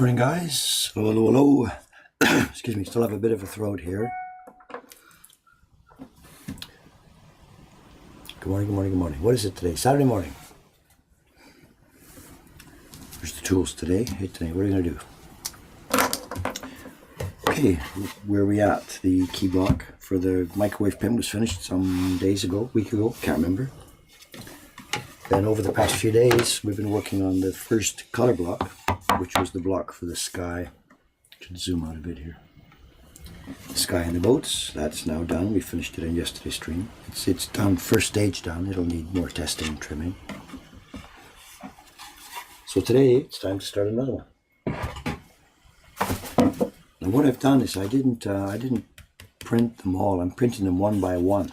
Morning, guys. Hello, hello, hello. Excuse me, still have a bit of a throat here. Good morning, good morning, good morning. What is it today? Saturday morning. Here's the tools today. Hey, today, what are you going to do? Okay, where are we at? The key block for the microwave pin was finished some days ago, week ago, can't remember. Then over the past few days, we've been working on the first color block, which was the block for the sky. Should zoom out a bit here. The sky and the boats, that's now done. We finished it in yesterday's stream. It's done, first stage done. It'll need more testing and trimming. So today, it's time to start another one. Now what I've done is I didn't print them all. I'm printing them one by one.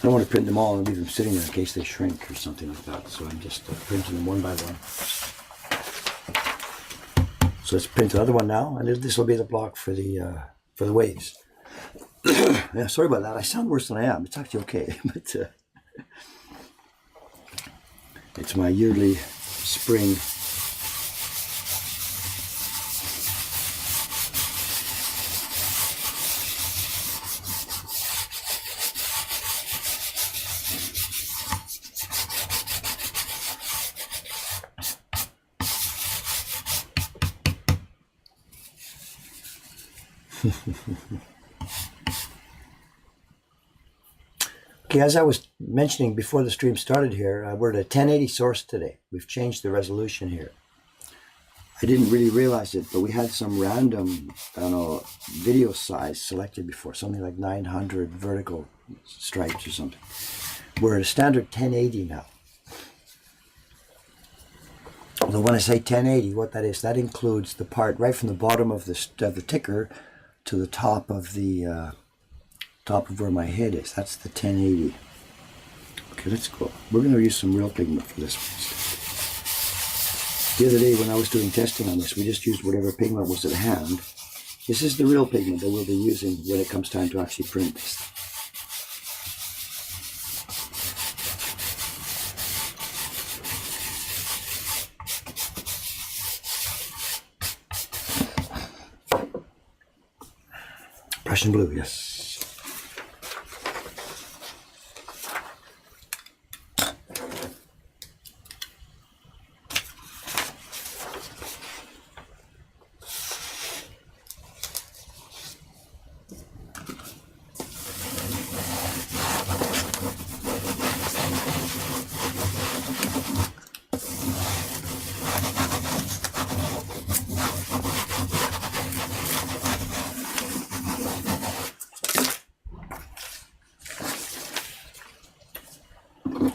I don't want to print them all and leave them sitting there in case they shrink or something like that. So I'm just printing them one by one. So let's print another one now, and this will be the block for the waves. Yeah, sorry about that. I sound worse than I am. It's actually okay, but it's my yearly spring. Okay, as I was mentioning before the stream started here, we're at a 1080 source today. We've changed the resolution here. I didn't really realize it, but we had some random, I don't know, video size selected before, something like 900 vertical stripes or something. We're at a standard 1080 now. Although when I say 1080, what that is, that includes the part right from the bottom of the ticker to the top of the top of where my head is. That's the 1080. Okay, let's go. We're going to use some real pigment for this one. The other day when I was doing testing on this, we just used whatever pigment was at hand. This is the real pigment that we'll be using when it comes time to actually print this. Prussian blue, yes.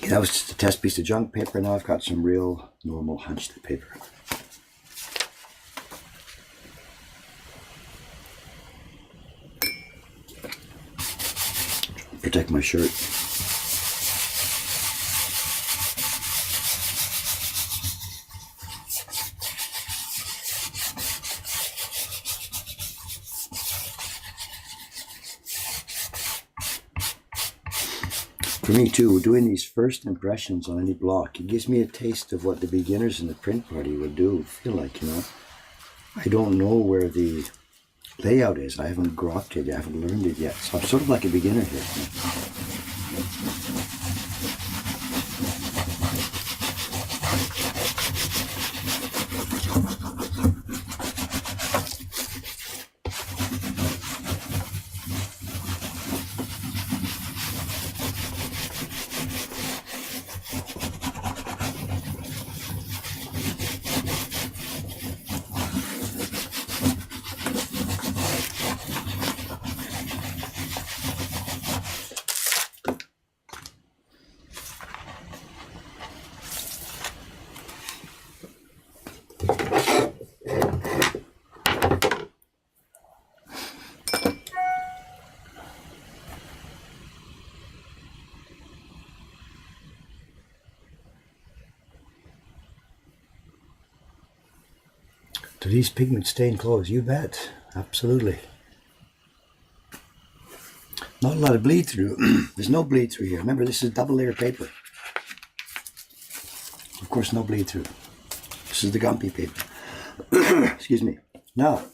That was just a test piece of junk paper. Now I've got some real normal hunched paper. Protect my shirt. For me too, doing these first impressions on any block, it gives me a taste of what the beginners in the print party would feel like, you know. I don't know where the layout is. I haven't grokked it, I haven't learned it yet. So I'm sort of like a beginner here. Do these pigments stain clothes? You bet. Absolutely. Not a lot of bleed through. There's no bleed through here. Remember, this is double layer paper. Of course, no bleed through. This is the Gumpy paper. Excuse me. Now,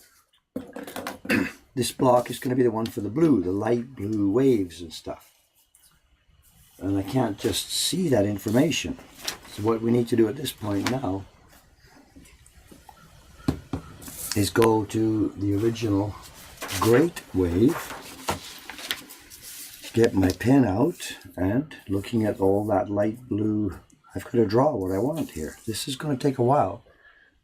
this block is going to be the one for the blue, the light blue waves and stuff. And I can't just see that information. So what we need to do at this point now is go to the original great wave, get my pen out, and looking at all that light blue, I've got to draw what I want here. This is going to take a while.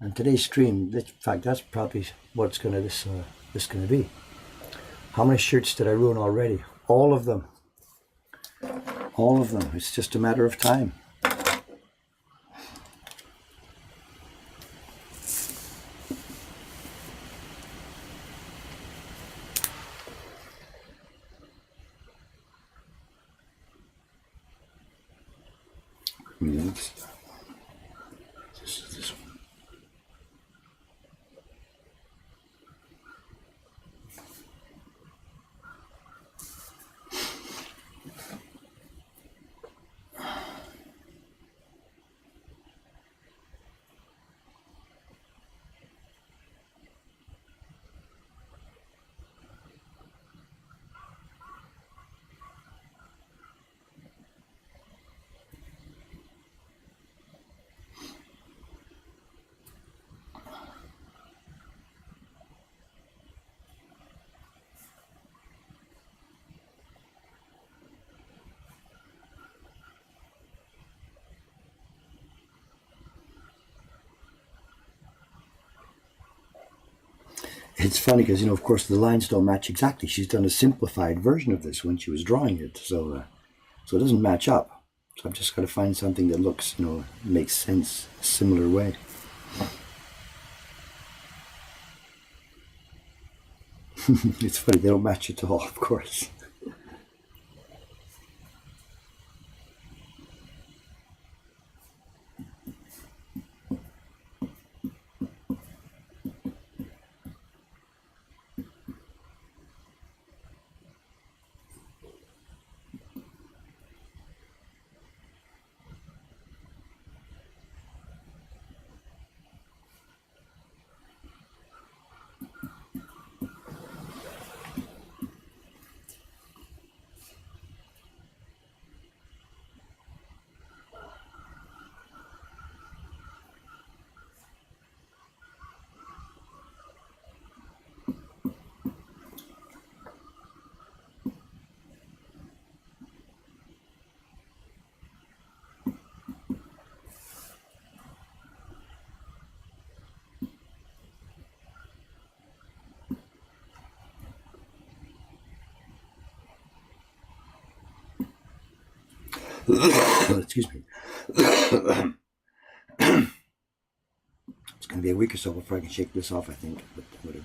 And today's stream, in fact, that's probably what it's going to be. How many shirts did I ruin already? All of them. All of them. It's just a matter of time. This is this one. It's funny because, of course, the lines don't match exactly. She's done a simplified version of this when she was drawing it, so it doesn't match up. So I've just got to find something that looks, makes sense a similar way. It's funny, they don't match at all, of course. Excuse me. It's going to be a week or so before I can shake this off, I think. But whatever.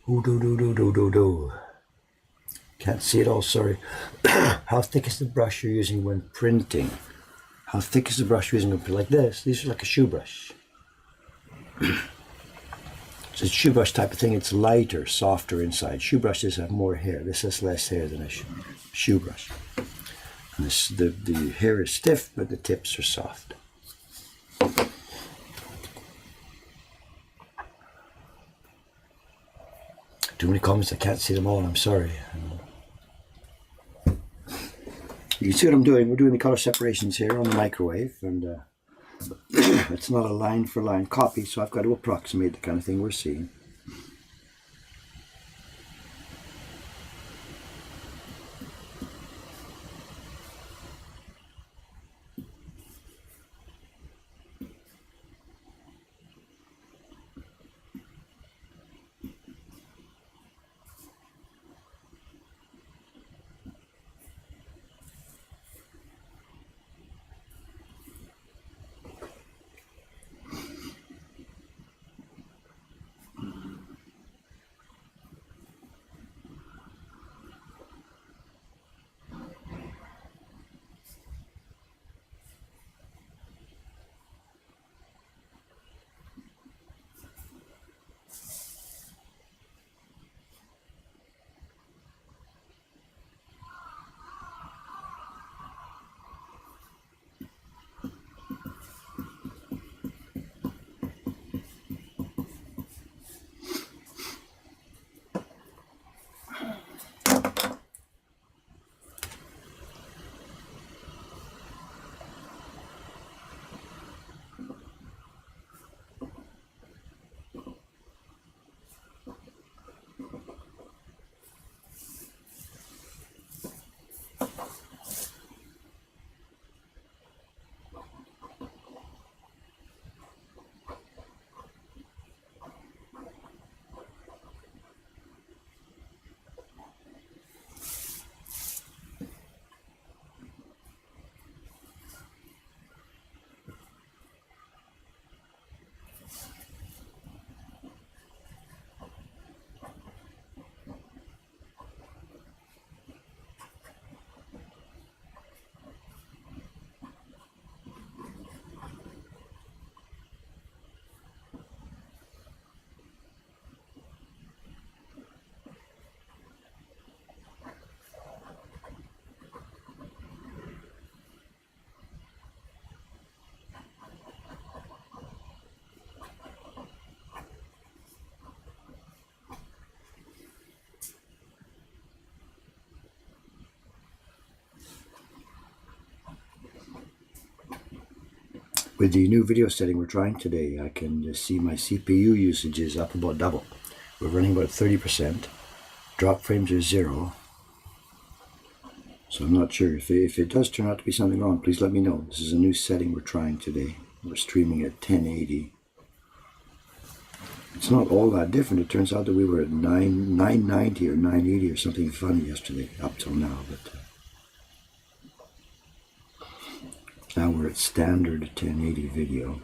Ooh, do. Can't see it all, sorry. How thick is the brush you're using when printing? How thick is the brush you're using like this? These are like a shoe brush. It's a shoe brush type of thing. It's lighter, softer inside. Shoe brushes have more hair. This has less hair than a shoe brush. And the hair is stiff, but the tips are soft. Too many comments, I can't see them all, I'm sorry. You can see what I'm doing. We're doing the color separations here on the microwave, and it's not a line for line copy, so I've got to approximate the kind of thing we're seeing. With the new video setting we're trying today, I can see my CPU usage is up about double. We're running about 30%. Drop frames are 0. So I'm not sure. If it does turn out to be something wrong, please let me know. This is a new setting we're trying today. We're streaming at 1080. It's not all that different. It turns out that we were at 990 or 980 or something funny yesterday, up till now. But now we're at standard 1080 video.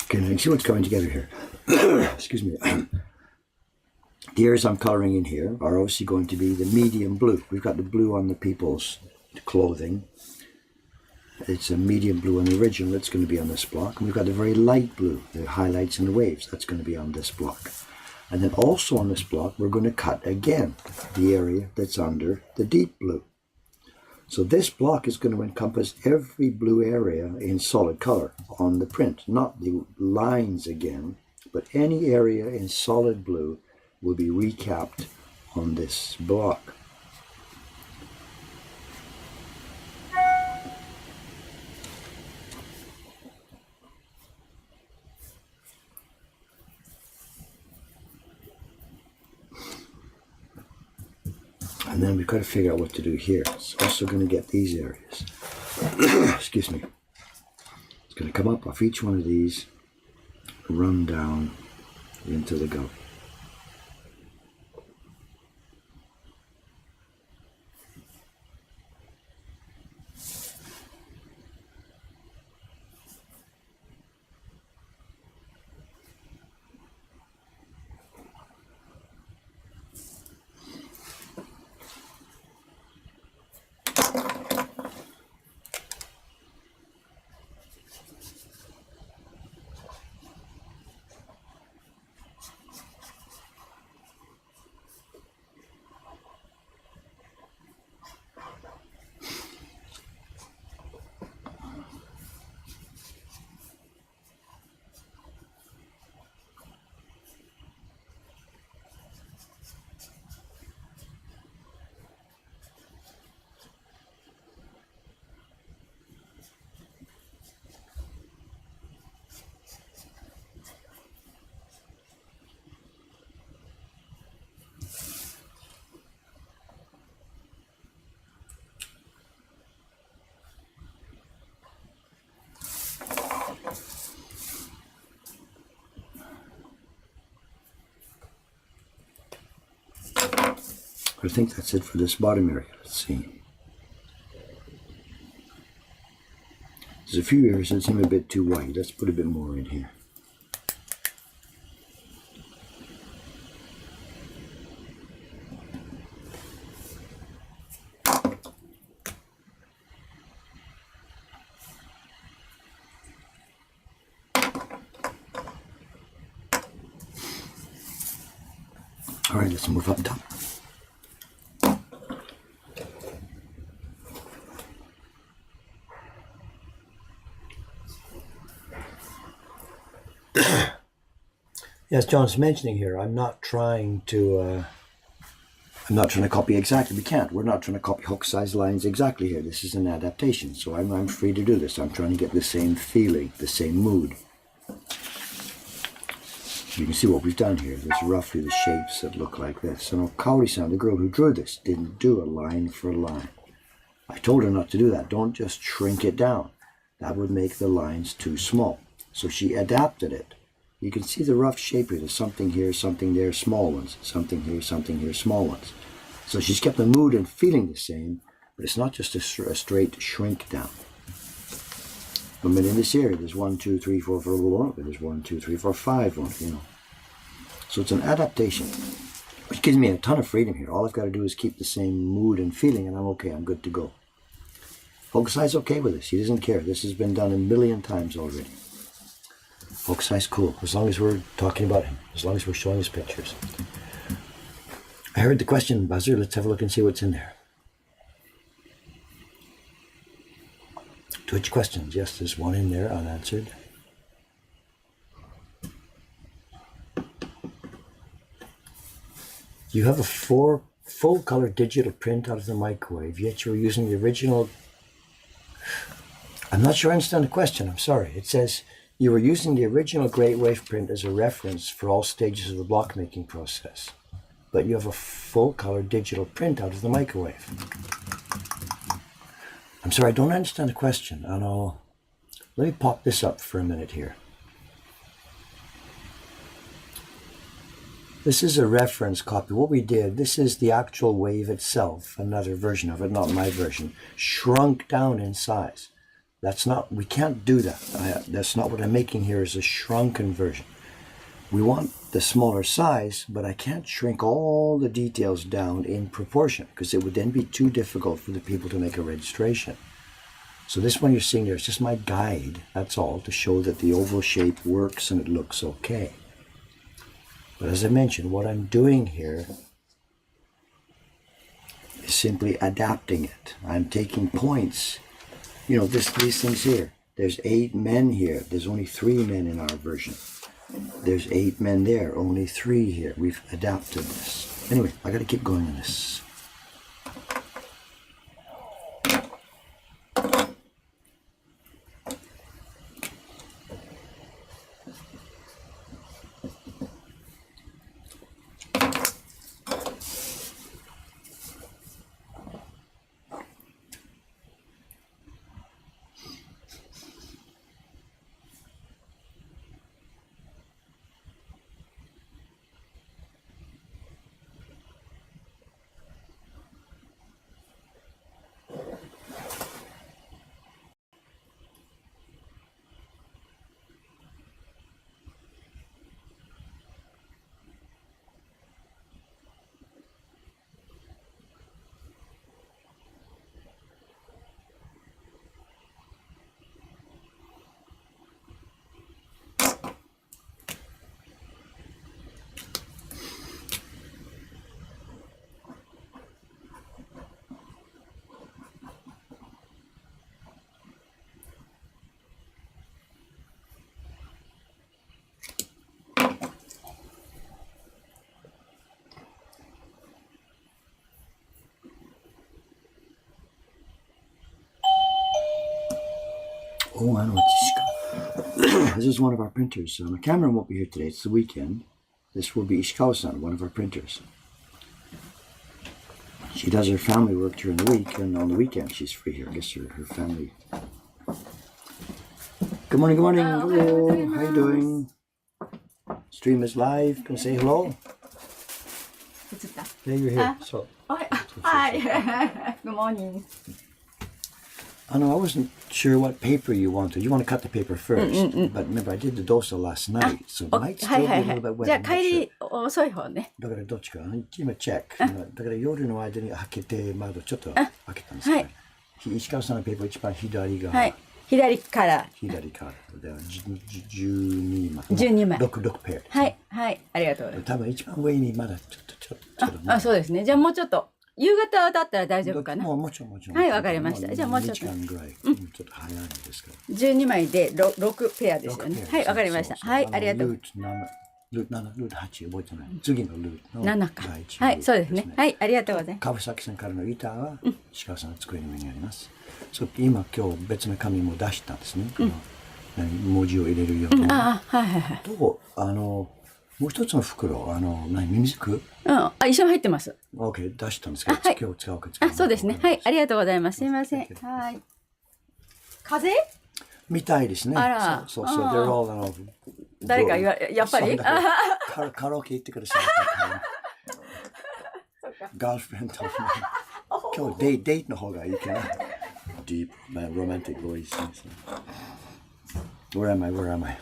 Okay, now you see what's coming together here. Excuse me. The areas I'm coloring in here are obviously going to be the medium blue. We've got the blue on the people's clothing. It's a medium blue on the original. It's going to be on this block. And we've got the very light blue, the highlights and the waves. That's going to be on this block. And then also on this block, we're going to cut again the area that's under the deep blue. So this block is going to encompass every blue area in solid color on the print, not the lines again, but any area in solid blue will be recapped on this block. And then we've got to figure out what to do here. It's also going to get these areas. Excuse me. It's going to come up off each one of these, run down into the gully. I think that's it for this bottom area. Let's see. There's a few areas that seem a bit too white. Let's put a bit more in here. All right, let's move up top. As John's mentioning here, I'm not trying to copy exactly. We can't. We're not trying to copy hook size lines exactly here. This is an adaptation, so I'm free to do this. I'm trying to get the same feeling, the same mood. You can see what we've done here. There's roughly the shapes that look like this. And Kaori-san, the girl who drew this, didn't do a line for line. I told her not to do that. Don't just shrink it down. That would make the lines too small. So she adapted it. You can see the rough shape here. There's something here, something there, small ones. Something here, small ones. So she's kept the mood and feeling the same, but it's not just a straight shrink down. But in this area, there's 1, 2, 3, 4, 5, 1. There's 1, 2, 3, 4, 5, 1, you know. So it's an adaptation, which gives me a ton of freedom here. All I've got to do is keep the same mood and feeling, and I'm okay. I'm good to go. Hokusai's okay with this. He doesn't care. This has been done a million times already. Hokusai's cool, as long as we're talking about him, as long as we're showing his pictures. I heard the question buzzer. Let's have a look and see what's in there. Twitch questions. Yes, there's one in there unanswered. You have a full color digital print out of the microwave, yet you're using the original. I'm not sure I understand the question. I'm sorry. It says you were using the original Great Wave print as a reference for all stages of the block making process, but you have a full color digital print out of the microwave. I'm sorry, I don't understand the question. Let me pop this up for a minute here. This is a reference copy. What we did, this is the actual wave itself, another version of it, not my version, shrunk down in size. We can't do that. That's not what I'm making here, is a shrunken version. We want the smaller size, but I can't shrink all the details down in proportion, because it would then be too difficult for the people to make a registration. So this one you're seeing there is just my guide, that's all, to show that the oval shape works and it looks okay. But as I mentioned, what I'm doing here is simply adapting it. I'm taking points. You know, these things here. There's 8 men here. There's only 3 men in our version. There's 8 men there, only 3 here. We've adapted this. Anyway, I got to keep going on this. Oh, I know what Ishikawa. This is one of our printers. Cameron won't be here today. It's the weekend. This will be Ishikawa-san, one of our printers. She does her family work during the week, and on the weekend she's free here. I guess her family. Good morning, good morning. Hello, how you doing? Stream is live. Can I say hello? Yeah, you're here. So. Hi. Good morning. I know I wasn't sure what paper you wanted. You want to cut the paper first. But remember, I did the dosa last night, so it might still be a little bit wet. じゃあ帰り遅い方ね。だからどっちか。今チェック。だから夜の間に開けて窓ちょっと開けたんですけど、石川さんのペーパー一番左が。はい。左から。左から。で12枚。12枚。6ペア。はいはい。ありがとうございます。多分一番上にまだちょっと。あ、そうですね。じゃあもうちょっと。夕方だったら大丈夫かな。もちろん。はい、わかりました。じゃあもうちょっと。2時間ぐらい。ちょっと早いんですけど。12枚で6ペアですよね。はい、わかりました。はい、ありがとう。ルート8覚えてない。次のルートの7か。はい、そうですね。はい、ありがとうございます。川崎さんからのギターは石川さんの机の上にあります。今日別の紙も出したんですね。文字を入れるように。あ、はいはいはい。ともう一つの袋、ミミズク？一緒に入ってます。OK、出したんですけど、今日使うか使うか。そうですね。はい、ありがとうございます。すみません。はい。風みたいですね。あら。そう、they're all 誰かやっぱりカラオケ行ってください。ガールフレンド。今日デートの方がいいかな。Deep, romantic voice. Where am I?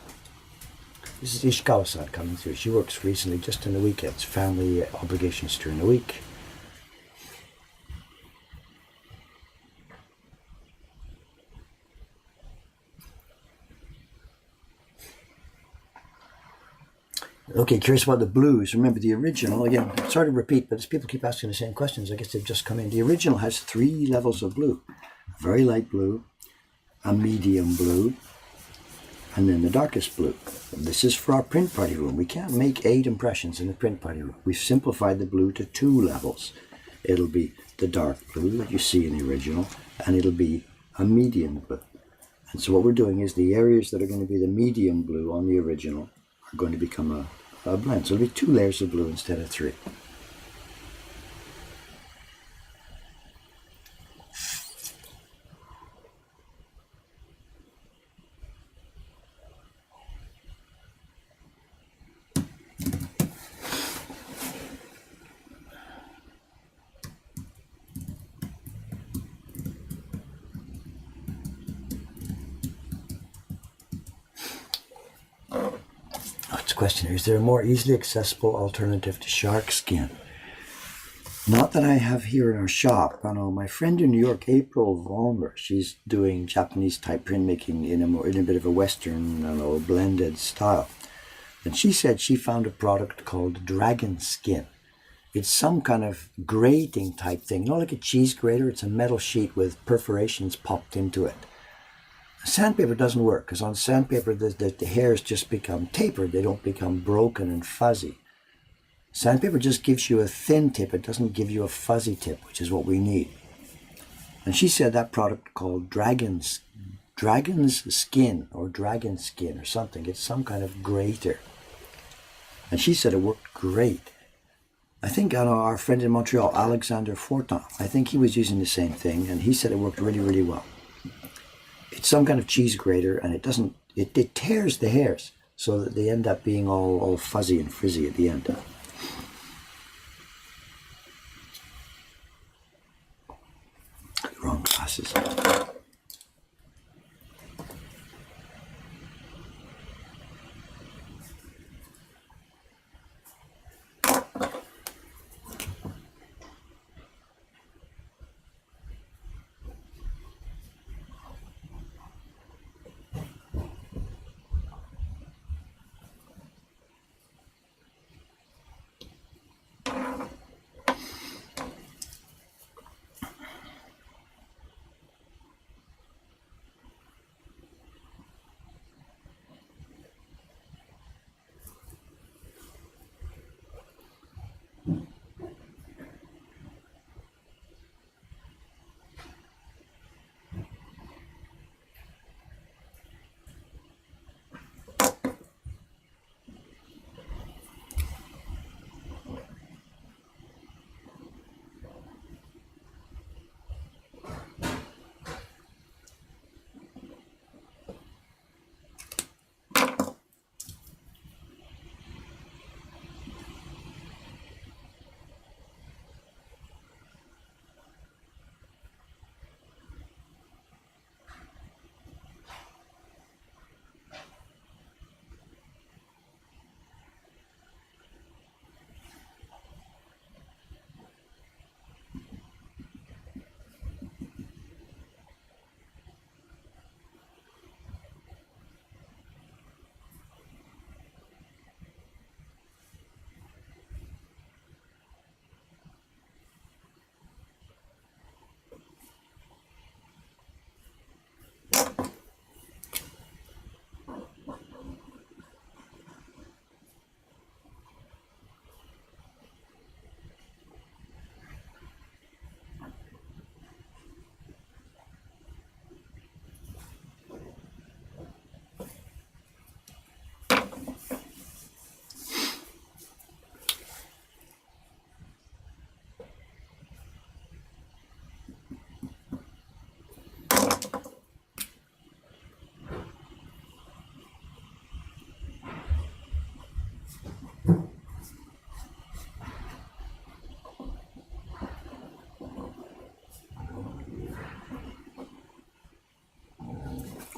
This is Ishikawa-san coming through. She works recently just on the weekends, family obligations during the week. Okay, curious about the blues. Remember the original, again, sorry to repeat, but as people keep asking the same questions, I guess they've just come in. The original has 3 levels of blue. A very light blue, a medium blue, and then the darkest blue. This is for our print party room. We can't make 8 impressions in the print party room. We've simplified the blue to 2 levels. It'll be the dark blue that you see in the original, and it'll be a medium blue. And so what we're doing is the areas that are going to be the medium blue on the original are going to become a blend. So it'll be 2 layers of blue instead of 3. Question here. Is there a more easily accessible alternative to shark skin? Not that I have here in our shop. I know my friend in New York, April Vollmer, she's doing Japanese type printmaking in a bit of a Western, blended style. And she said she found a product called dragon skin. It's some kind of grating type thing. Not like a cheese grater. It's a metal sheet with perforations popped into it. Sandpaper doesn't work because on sandpaper the hairs just become tapered. They don't become broken and fuzzy. Sandpaper just gives you a thin tip. It doesn't give you a fuzzy tip, which is what we need. And she said that product called dragon's skin or dragon skin or something. It's some kind of grater. And she said it worked great. I think our friend in Montreal, Alexander Fortin, I think he was using the same thing, and he said it worked really, really well. It's some kind of cheese grater, and it tears the hairs so that they end up being all fuzzy and frizzy at the end. Wrong glasses.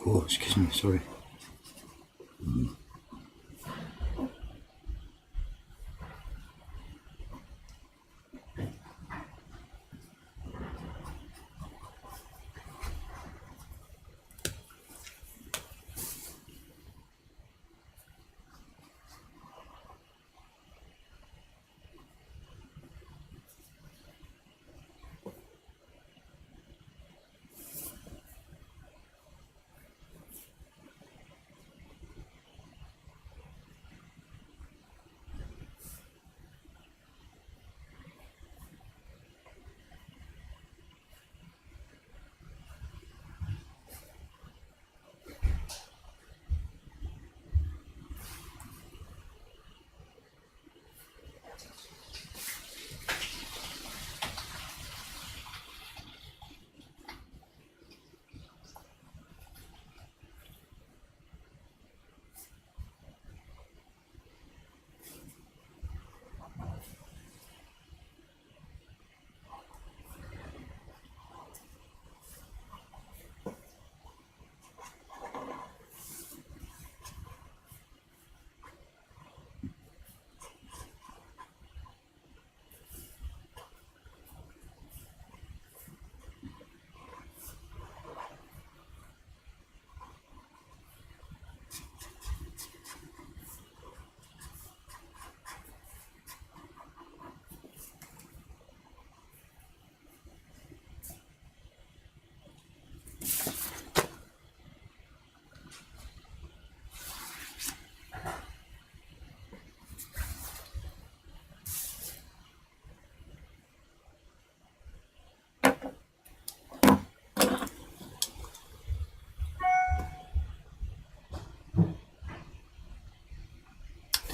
Oh, excuse me, sorry.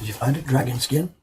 Did you find it, dragon skin?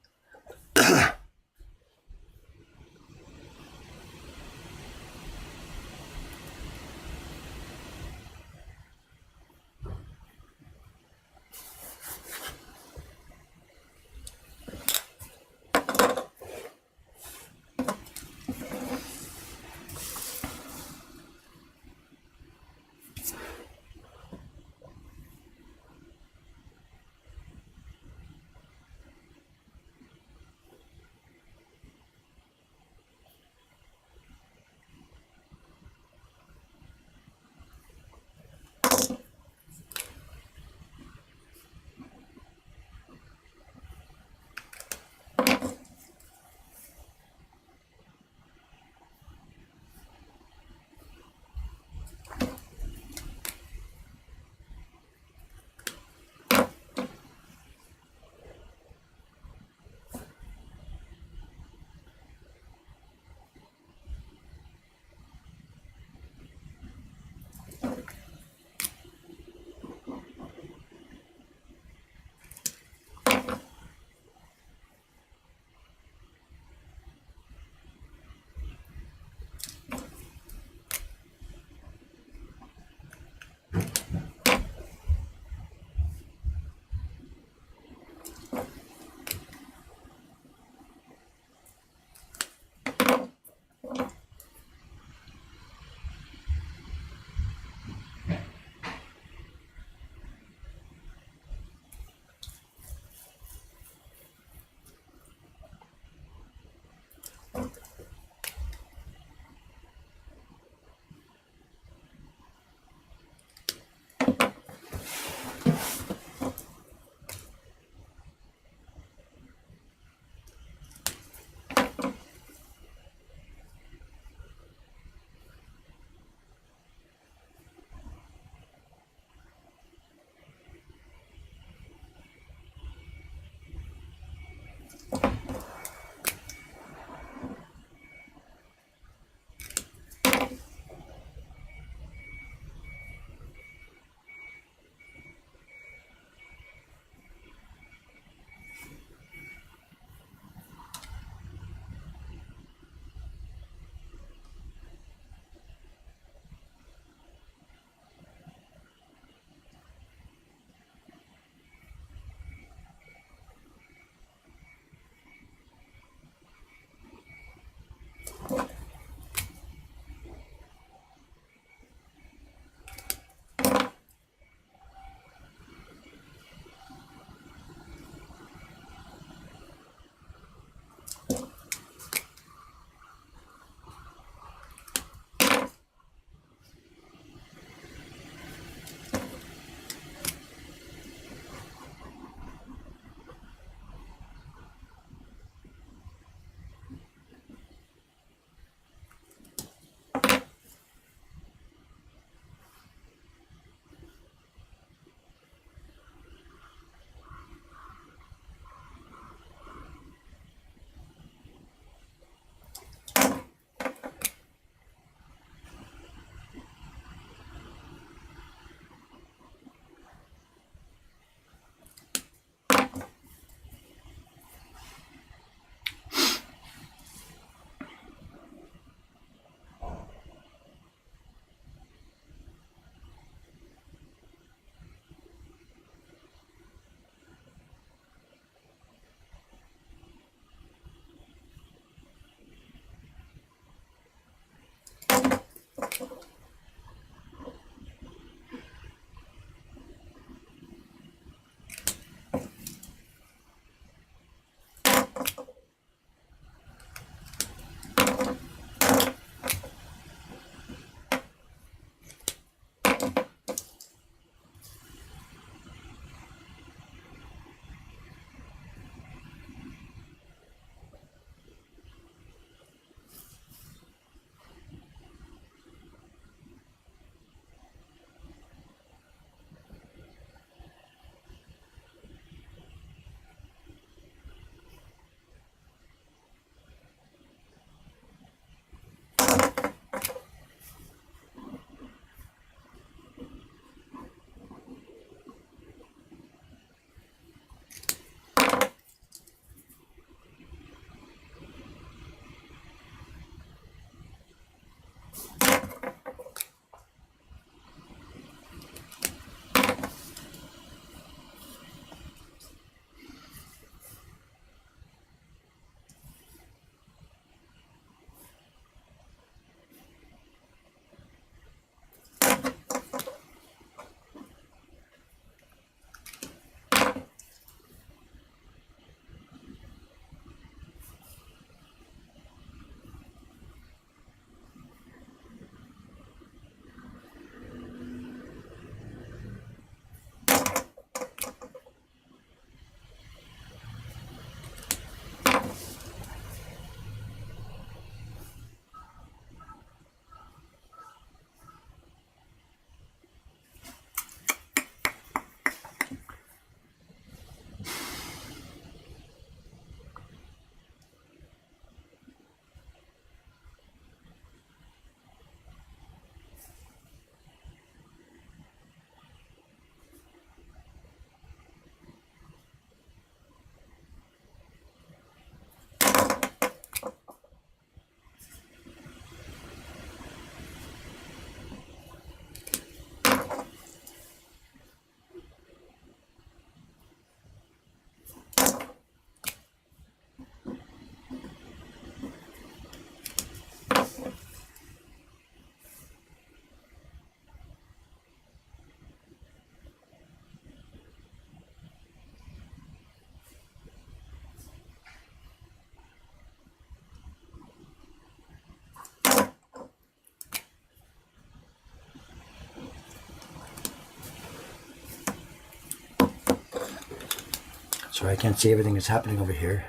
Sorry, I can't see everything that's happening over here.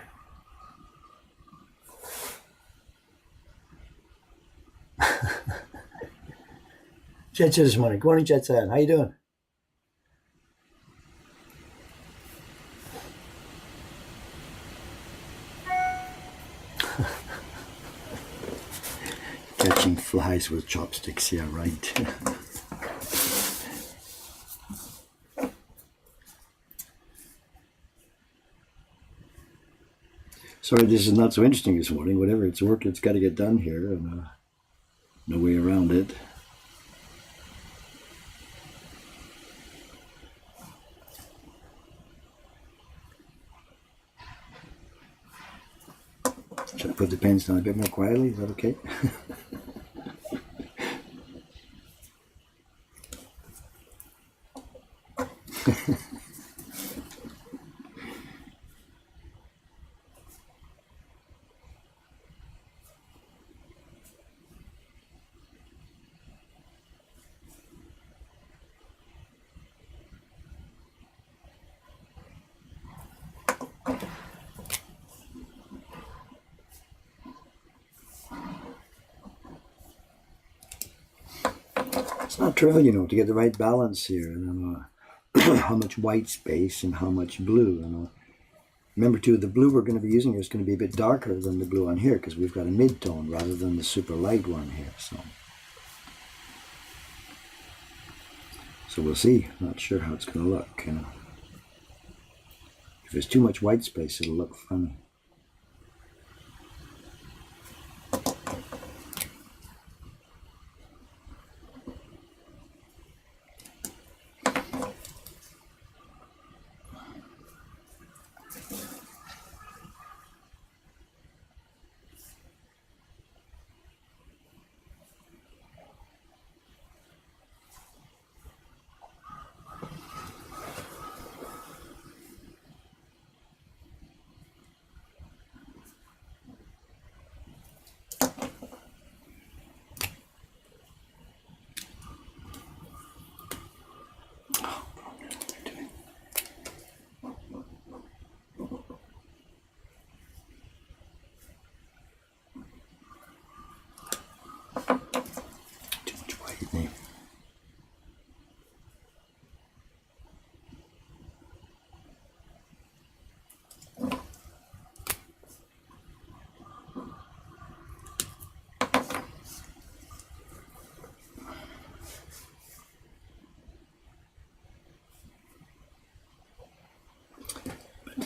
Jet's here this morning. Good morning, Jet's on. How you doing? Catching flies with chopsticks, yeah, right. Sorry, this is not so interesting this morning. Whatever, it's work, it's got to get done here, and no way around it. Should I put the pens down a bit more quietly? Is that okay? It's not trivial, you know, to get the right balance here, and how much white space and how much blue. Remember too, the blue we're going to be using here is going to be a bit darker than the blue on here because we've got a mid-tone rather than the super light one here. So we'll see. Not sure how it's going to look. If there's too much white space, it'll look funny. Too much white in there.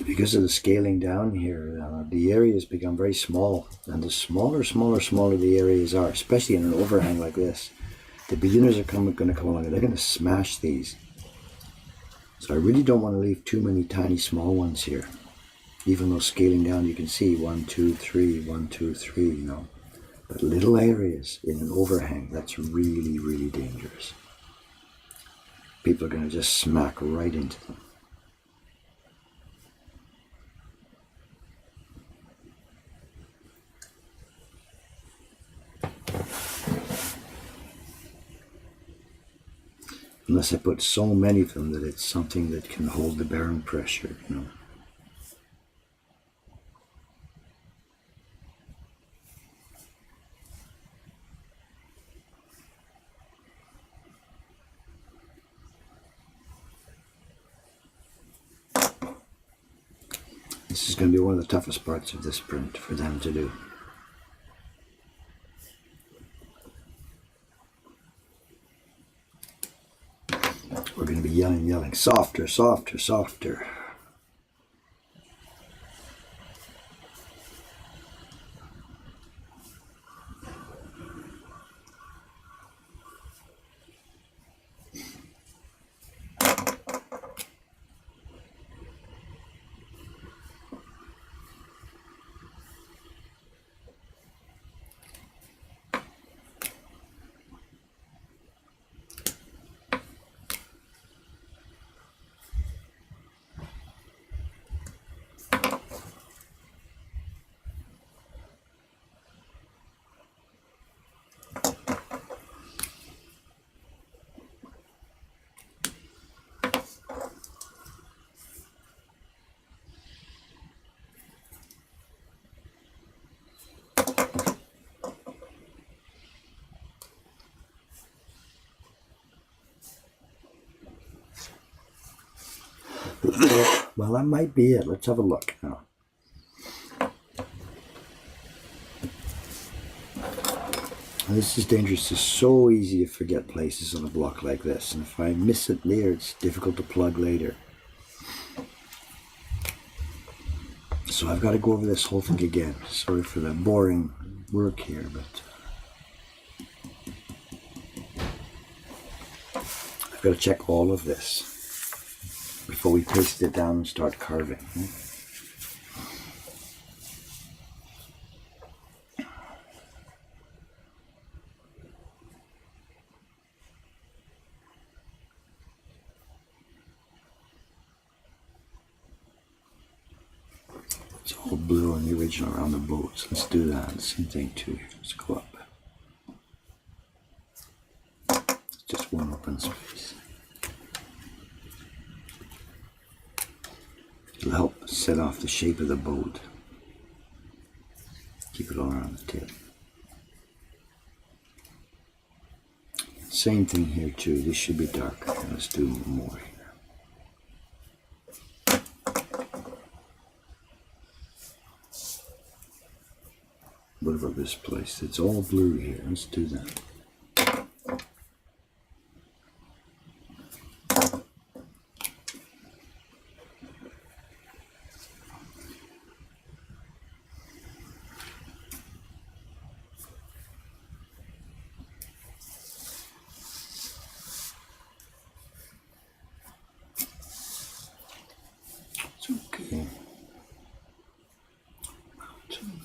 Because of the scaling down here, the areas become very small, and the smaller the areas are, especially in an overhang like this, the beginners are going to come along and they're going to smash these. So I really don't want to leave too many tiny small ones here. Even though scaling down, you can see 1, 2, 3, 1, 2, 3, you know. But little areas in an overhang, that's really, really dangerous. People are going to just smack right into them. Unless I put so many of them that it's something that can hold the bearing pressure, you know. This is going to be one of the toughest parts of this print for them to do. We're going to be yelling, softer, softer, softer. Well, that might be it. Let's have a look now. This is dangerous. It's so easy to forget places on a block like this, and if I miss it there, it's difficult to plug later. So I've got to go over this whole thing again. Sorry for the boring work here, but I've got to check all of this before we paste it down and start carving. It's all blue on the original around the boats. Let's do that. Same thing too. Let's go up. It's just one open space. It'll help set off the shape of the boat. Keep it all around the tip. Same thing here too. This should be darker. Let's do more here. What about this place? It's all blue here. Let's do that. It's okay. Mountain.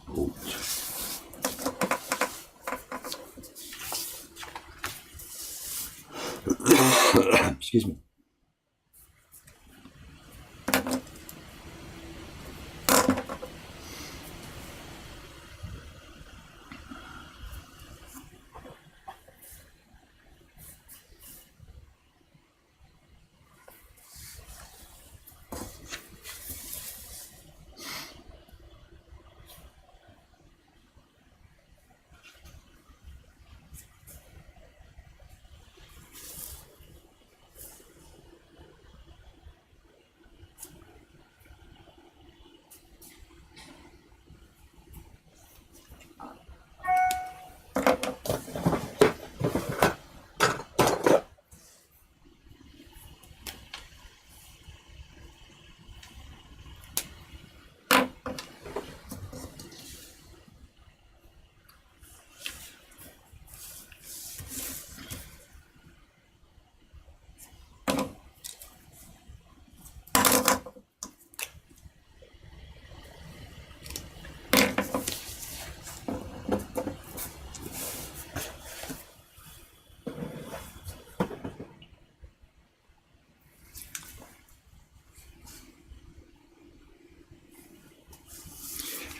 Boat. Excuse me.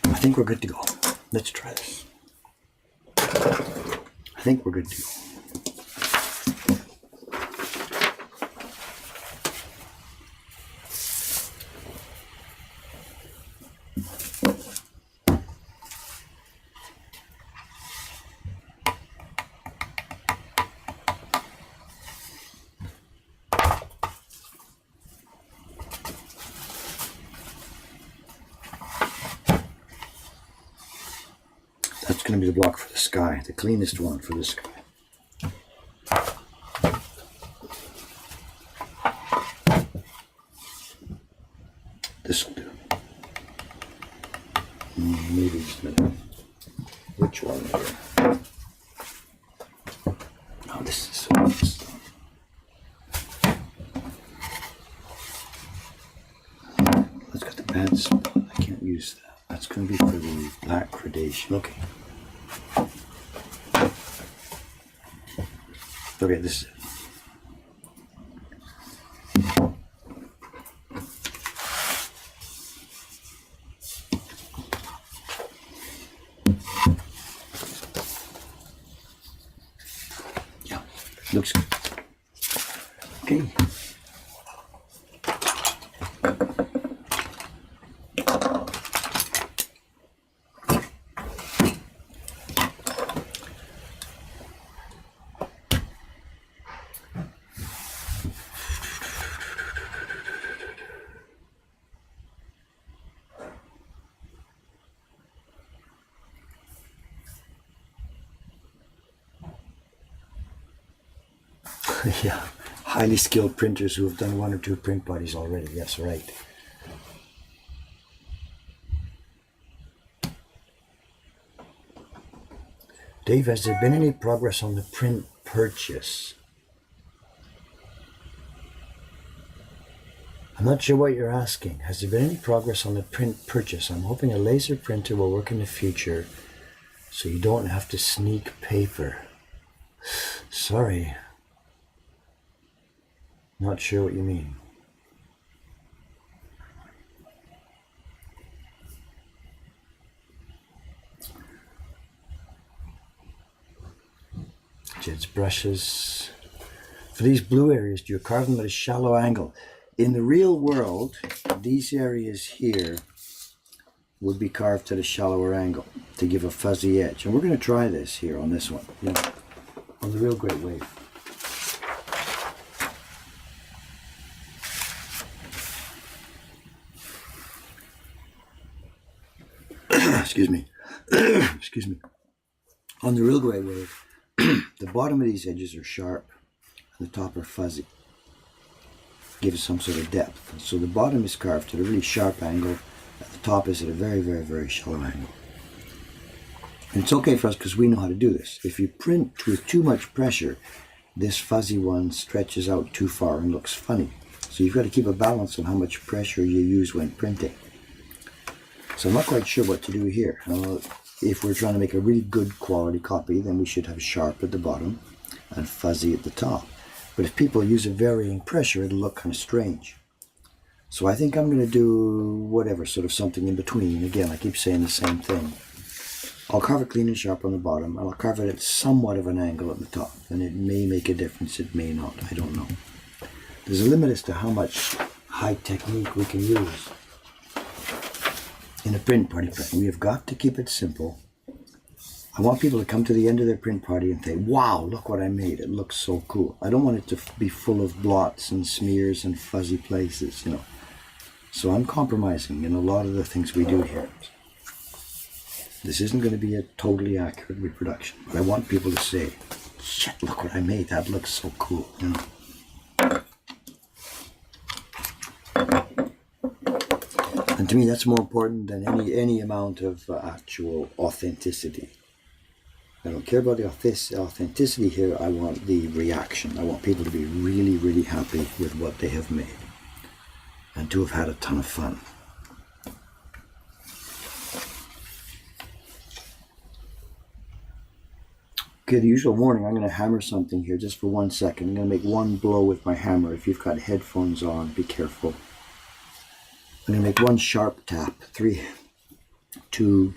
I think we're good to go. Let's try this. I think we're good to go. That's going to be the block for the sky, the cleanest one for the sky. This will do. Maybe which one here? Oh, this is so nice. That's got the bad spot. I can't use that. That's going to be for the black gradation. Okay. Okay, this is it. Yeah, looks good. Okay. Yeah, highly skilled printers who have done 1 or 2 print parties already. Yes, right. Dave, has there been any progress on the print purchase? I'm not sure what you're asking. Has there been any progress on the print purchase? I'm hoping a laser printer will work in the future so you don't have to sneak paper. Sorry. Not sure what you mean. Jed's brushes. For these blue areas, do you carve them at a shallow angle? In the real world, these areas here would be carved at a shallower angle to give a fuzzy edge. And we're going to try this here on this one, on the real Great Wave. Excuse me. Excuse me. On the real Great Wave, the bottom of these edges are sharp and the top are fuzzy. Gives some sort of depth. So the bottom is carved at a really sharp angle. At the top is at a very, very, very shallow angle. And it's okay for us because we know how to do this. If you print with too much pressure, this fuzzy one stretches out too far and looks funny. So you've got to keep a balance on how much pressure you use when printing. So I'm not quite sure what to do here. If we're trying to make a really good quality copy, then we should have sharp at the bottom and fuzzy at the top. But if people use a varying pressure, it'll look kind of strange. So I think I'm going to do whatever, sort of something in between. Again, I keep saying the same thing. I'll carve it clean and sharp on the bottom, and I'll carve it at somewhat of an angle at the top. And it may make a difference, it may not, I don't know. There's a limit as to how much high technique we can use in a print party print. We have got to keep it simple. I want people to come to the end of their print party and say, wow, look what I made. It looks so cool. I don't want it to be full of blots and smears and fuzzy places, So I'm compromising in a lot of the things we do here. This isn't going to be a totally accurate reproduction, but I want people to say, shit, look what I made. That looks so cool, And to me, that's more important than any amount of actual authenticity. I don't care about the authenticity here. I want the reaction. I want people to be really, really happy with what they have made and to have had a ton of fun. Okay, the usual warning, I'm going to hammer something here just for 1 second. I'm going to make one blow with my hammer. If you've got headphones on, be careful. I'm going to make one sharp tap. 3, 2,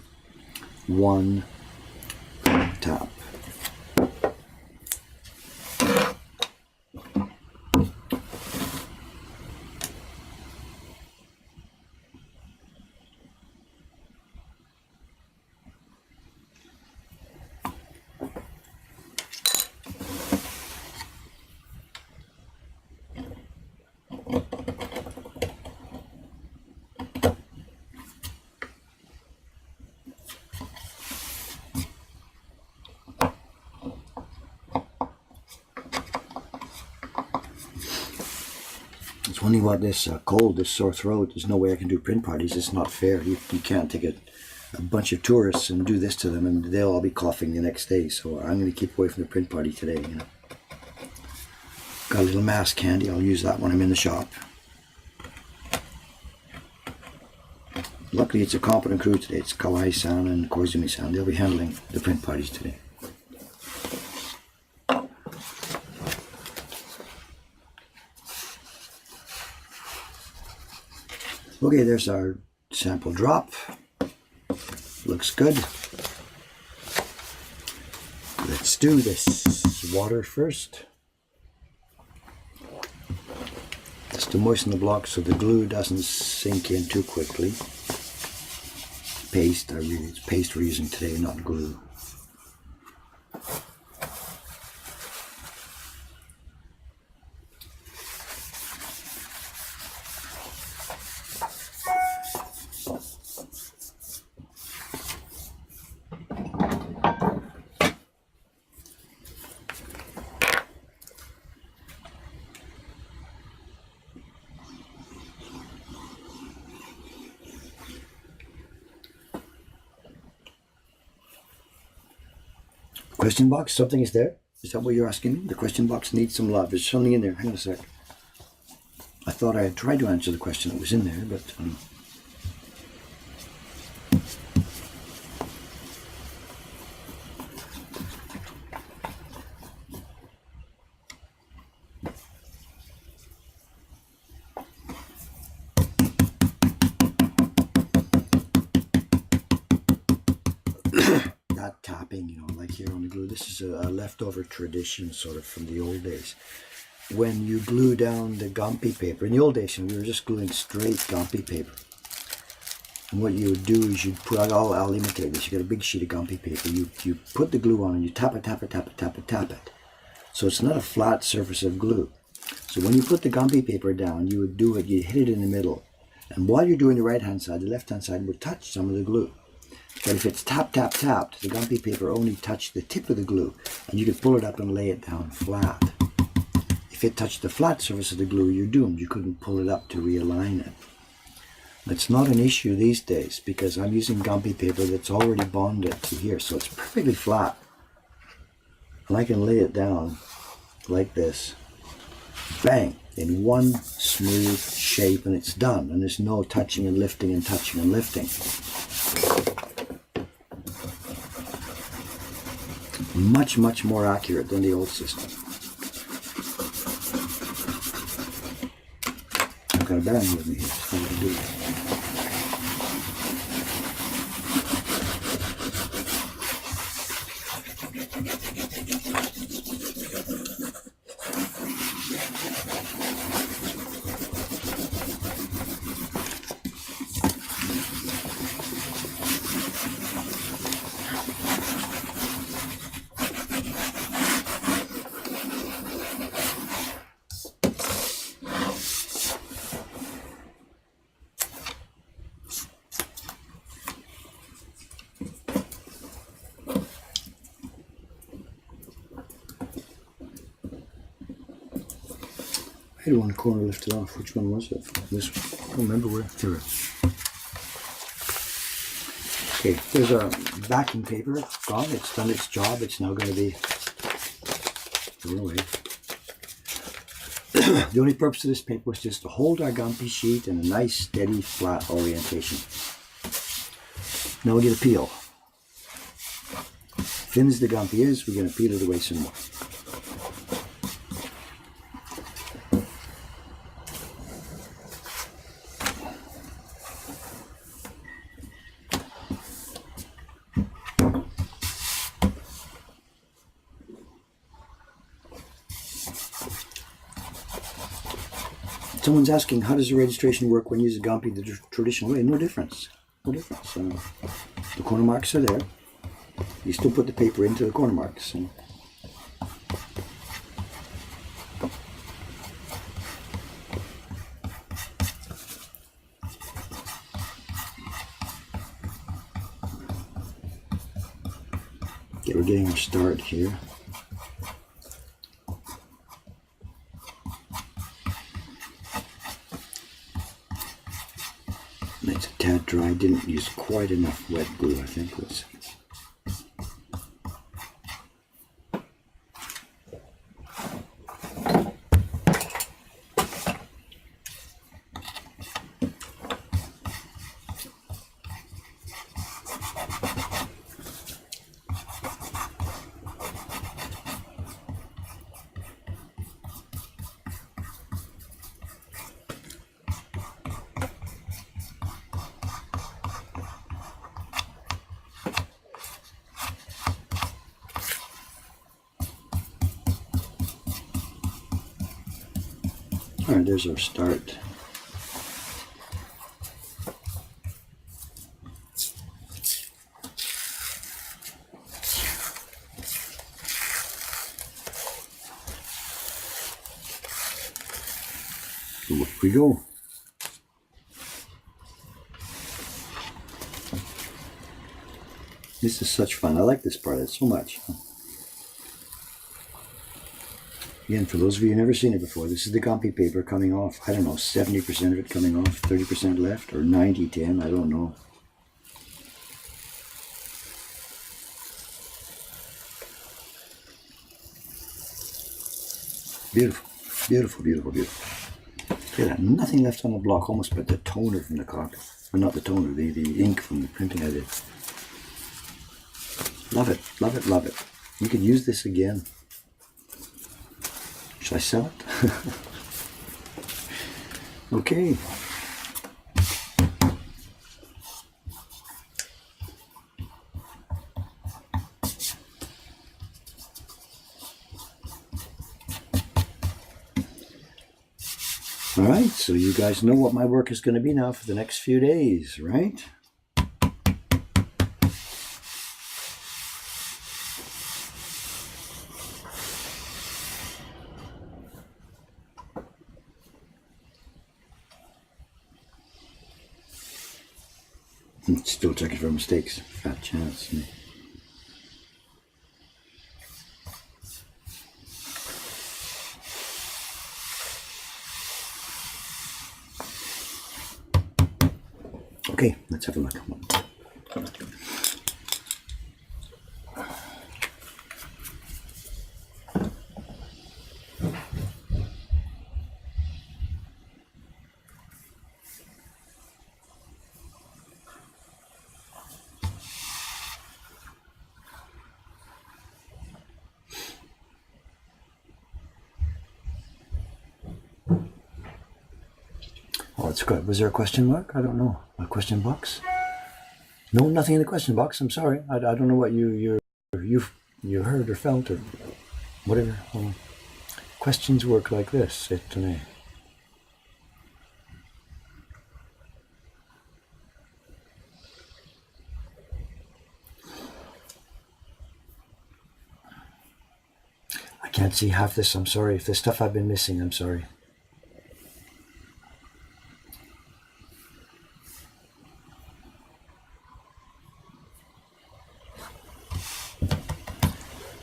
1, tap. It's wondering what this cold, this sore throat, there's no way I can do print parties. It's not fair. You can't take a bunch of tourists and do this to them and they'll all be coughing the next day. So I'm going to keep away from the print party today. Got a little mask handy. I'll use that when I'm in the shop. Luckily it's a competent crew today. It's Kawai-san and Koizumi-san. They'll be handling the print parties today. Okay, there's our sample drop. Looks good. Let's do this. Water first. Just to moisten the block so the glue doesn't sink in too quickly. Paste, it's paste we're using today, not glue. question box, something is there? Is that what you're asking me? The question box needs some love. There's something in there. Hang on a sec. I thought I had tried to answer the question that was in there, but... that tapping, you know, like here on the glue. This is a leftover tradition sort of from the old days. When you glue down the Gampi paper, in the old days we were just gluing straight Gampi paper. And what you would do is you'd put, I'll imitate this, you get a big sheet of Gampi paper, you put the glue on and you tap it, tap it, tap it, tap it, tap it. So it's not a flat surface of glue. So when you put the Gampi paper down, you would do it, you hit it in the middle. And while you're doing the right hand side, the left hand side would touch some of the glue. But if it's tap, tap, tapped, the Gampi paper only touched the tip of the glue, and you could pull it up and lay it down flat. If it touched the flat surface of the glue, you're doomed. You couldn't pull it up to realign it. It's not an issue these days because I'm using Gampi paper that's already bonded to here, so it's perfectly flat. And I can lay it down like this. Bang! In one smooth shape, and it's done. And there's no touching and lifting and touching and lifting. Much, much more accurate than the old system. I've got a band with me here, so I'm going to do it. I had one corner lifted off. Which one was it? This one. I don't remember where. Here. Okay, there's a backing paper. Gone. It's done its job. It's now going to be thrown away. The only purpose of this paper was just to hold our Gampi sheet in a nice, steady, flat orientation. Now we're going to peel. Thin as the Gampi is, we're going to peel it away some more. Someone's asking, how does the registration work when you use a Gampi the traditional way? No difference. No difference. The corner marks are there. You still put the paper into the corner marks. Okay, we're getting our start here. It's a tad dry. Didn't use quite enough wet glue, I think was. Alright, there's our start. So off we go. This is such fun. I like this part so much. Again, for those of you who've never seen it before, this is the Gampi paper coming off. I don't know, 70% of it coming off, 30% left, or 90-10, I don't know. Beautiful, beautiful, beautiful, beautiful. Look at that, nothing left on the block, almost but the toner from the carpet. Well, not the toner, the ink from the printing I did. Love it, love it, love it. You could use this again. Should I sell it? Okay. All right, so you guys know what my work is going to be now for the next few days, right? Still checking for mistakes. Fat chance. Okay, let's have a look. Oh, it's good. Was there a question mark? I don't know. A question box? No, nothing in the question box. I'm sorry. I don't know what you heard or felt or whatever. Questions work like this. I can't see half this. I'm sorry. If there's stuff I've been missing, I'm sorry.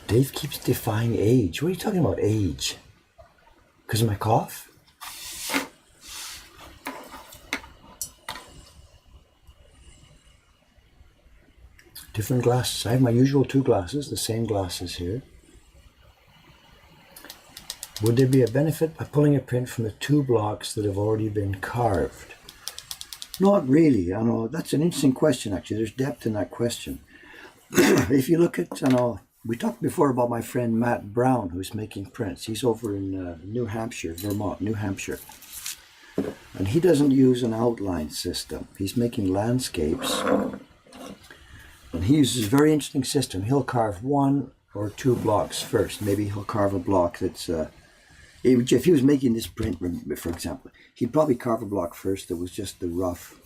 Dave keeps defying age. What are you talking about, age? Because of my cough? Different glasses. I have my usual 2 glasses, the same glasses here. Would there be a benefit by pulling a print from the 2 blocks that have already been carved? Not really. I know that's an interesting question, actually. There's depth in that question. If you look at, we talked before about my friend Matt Brown, who's making prints. He's over in New Hampshire, Vermont, New Hampshire. And he doesn't use an outline system. He's making landscapes. And he uses a very interesting system. He'll carve 1 or 2 blocks first. Maybe he'll carve a block that's, if he was making this print, for example, he'd probably carve a block first that was just the rough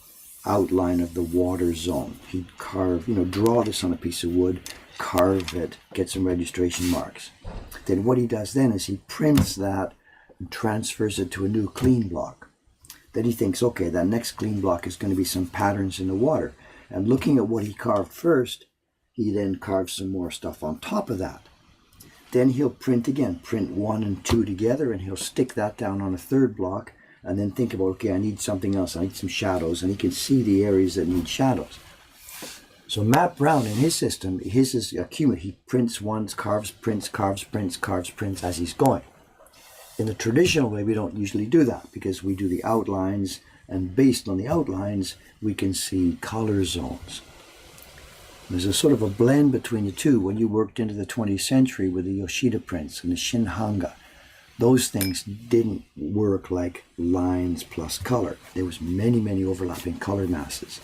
outline of the water zone. He'd carve, draw this on a piece of wood, carve it, get some registration marks. Then what he does then is he prints that and transfers it to a new clean block. Then he thinks, okay, that next clean block is going to be some patterns in the water. And looking at what he carved first, he then carves some more stuff on top of that. Then he'll print again, print 1 and 2 together, and he'll stick that down on a 3rd block, and then think about, okay, I need something else, I need some shadows, and he can see the areas that need shadows. So Matt Brown, in his system, his is accumulate. He prints once, carves, prints, carves, prints, carves, prints as he's going. In the traditional way, we don't usually do that because we do the outlines, and based on the outlines, we can see color zones. There's a sort of a blend between the two. When you worked into the 20th century with the Yoshida prints and the Shinhanga, those things didn't work like lines plus color. There was many, many overlapping color masses.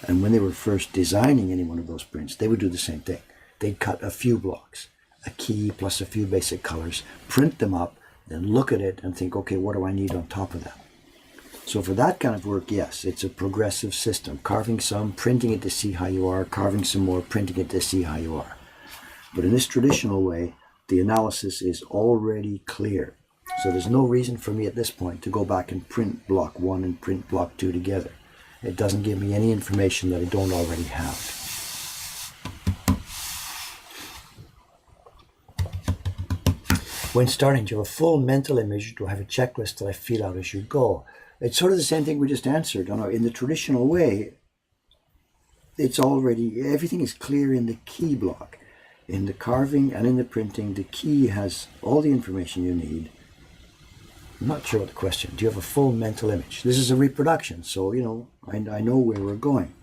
And when they were first designing any one of those prints, they would do the same thing. They'd cut a few blocks, a key plus a few basic colors, print them up, then look at it and think, okay, what do I need on top of that? So for that kind of work, yes, it's a progressive system. Carving some, printing it to see how you are, carving some more, printing it to see how you are. But in this traditional way, the analysis is already clear. So there's no reason for me at this point to go back and print block 1 and print block 2 together. It doesn't give me any information that I don't already have. When starting, do you have a full mental image? Do I have a checklist that I feel out as you go? It's sort of the same thing we just answered. In the traditional way, it's already, everything is clear in the key block. In the carving and in the printing, the key has all the information you need. I'm not sure what the question. Do you have a full mental image? This is a reproduction, so I know where we're going.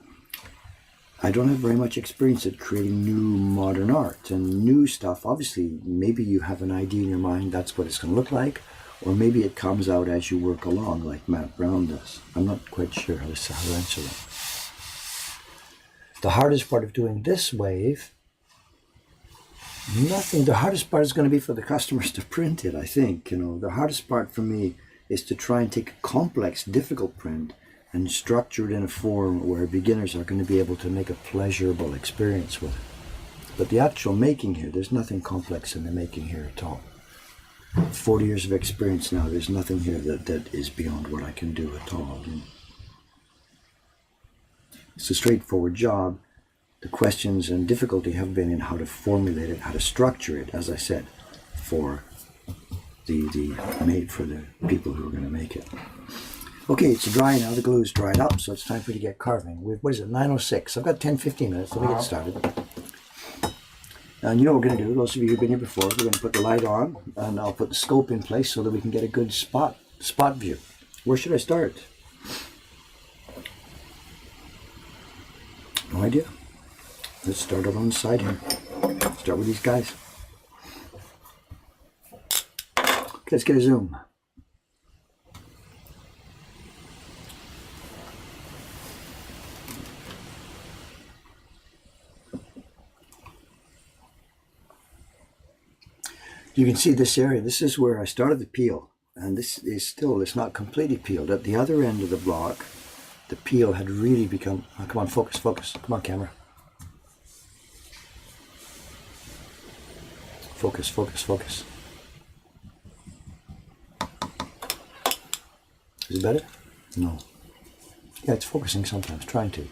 I don't have very much experience at creating new modern art and new stuff. Obviously, maybe you have an idea in your mind, that's what it's going to look like, or maybe it comes out as you work along, like Matt Brown does. I'm not quite sure how to answer that. The hardest part of doing this wave, nothing. The hardest part is going to be for the customers to print it, I think. The hardest part for me is to try and take a complex, difficult print and structure it in a form where beginners are going to be able to make a pleasurable experience with it. But the actual making here, there's nothing complex in the making here at all. 40 years of experience now, there's nothing here that is beyond what I can do at all. It's a straightforward job. The questions and difficulty have been in how to formulate it, how to structure it, as I said, for the people who are going to make it. Okay, it's dry now. The glue's dried up, so it's time for you to get carving. What is it, 9:06? I've got 10-15 minutes. Let me get started. And you know what we're going to do, those of you who've been here before, we're going to put the light on, and I'll put the scope in place so that we can get a good spot view. Where should I start? No idea. Let's start over on the side here. Start with these guys. Okay, let's get a zoom. You can see this area. This is where I started the peel, and this is still, it's not completely peeled. At the other end of the block, the peel had really become, oh, come on, focus, come on, camera. Focus. Is it better? No. Yeah, it's focusing sometimes, trying to.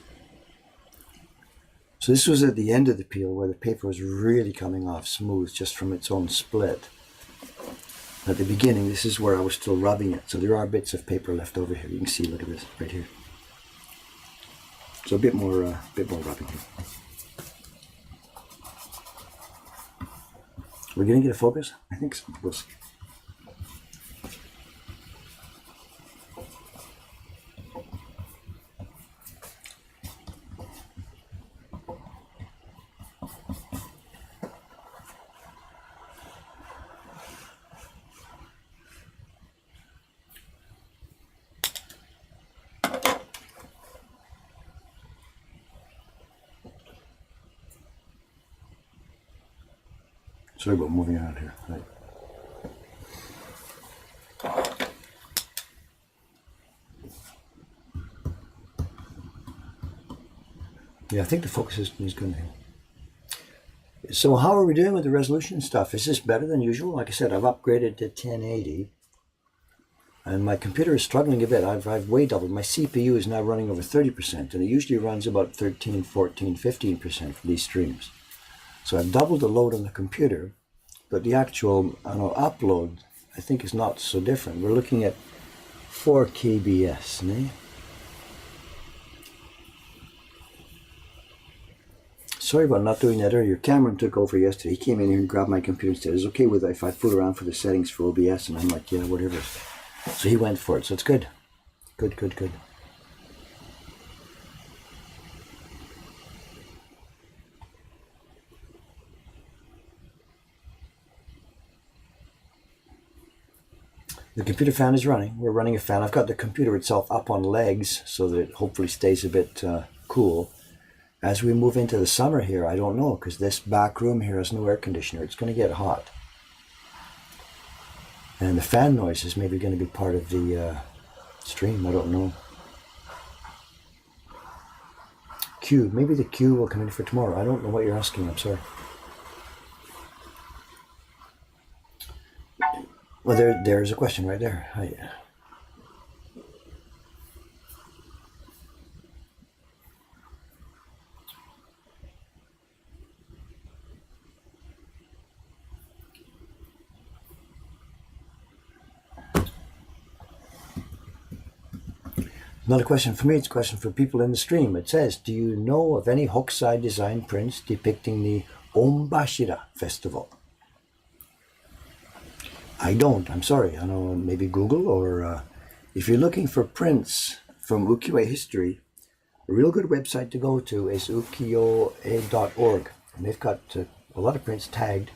So this was at the end of the peel where the paper was really coming off smooth just from its own split. At the beginning, this is where I was still rubbing it. So there are bits of paper left over here. You can see, look at this, right here. So a bit more rubbing here. We're going to get a focus? I think so. We'll see. Sorry about moving around here. Right. Yeah, I think the focus is good now. So how are we doing with the resolution stuff? Is this better than usual? Like I said, I've upgraded to 1080. And my computer is struggling a bit. I've way doubled. My CPU is now running over 30%, and it usually runs about 13, 14, 15% for these streams. So I've doubled the load on the computer, but the actual upload, I think, is not so different. We're looking at 4 kbs, né? Sorry about not doing that earlier. Cameron took over yesterday. He came in here and grabbed my computer and said, "Is it okay with if I fool around for the settings for OBS?" And I'm like, "Yeah, whatever." So he went for it. So it's good. Good. The computer fan is running. We're running a fan. I've got the computer itself up on legs so that it hopefully stays a bit cool. As we move into the summer here, I don't know, because this back room here has no air conditioner. It's going to get hot. And the fan noise is maybe going to be part of the stream. I don't know. Q. Maybe the Q will come in for tomorrow. I don't know what you're asking. I'm sorry. Well, there's a question right there. Not a question for me, it's a question for people in the stream. It says, do you know of any hook side design prints depicting the Ombashira Festival. I don't, I'm sorry. I know maybe Google or if you're looking for prints from ukiyo-e history, a real good website to go to is ukiyo-e.org. And they've got a lot of prints tagged.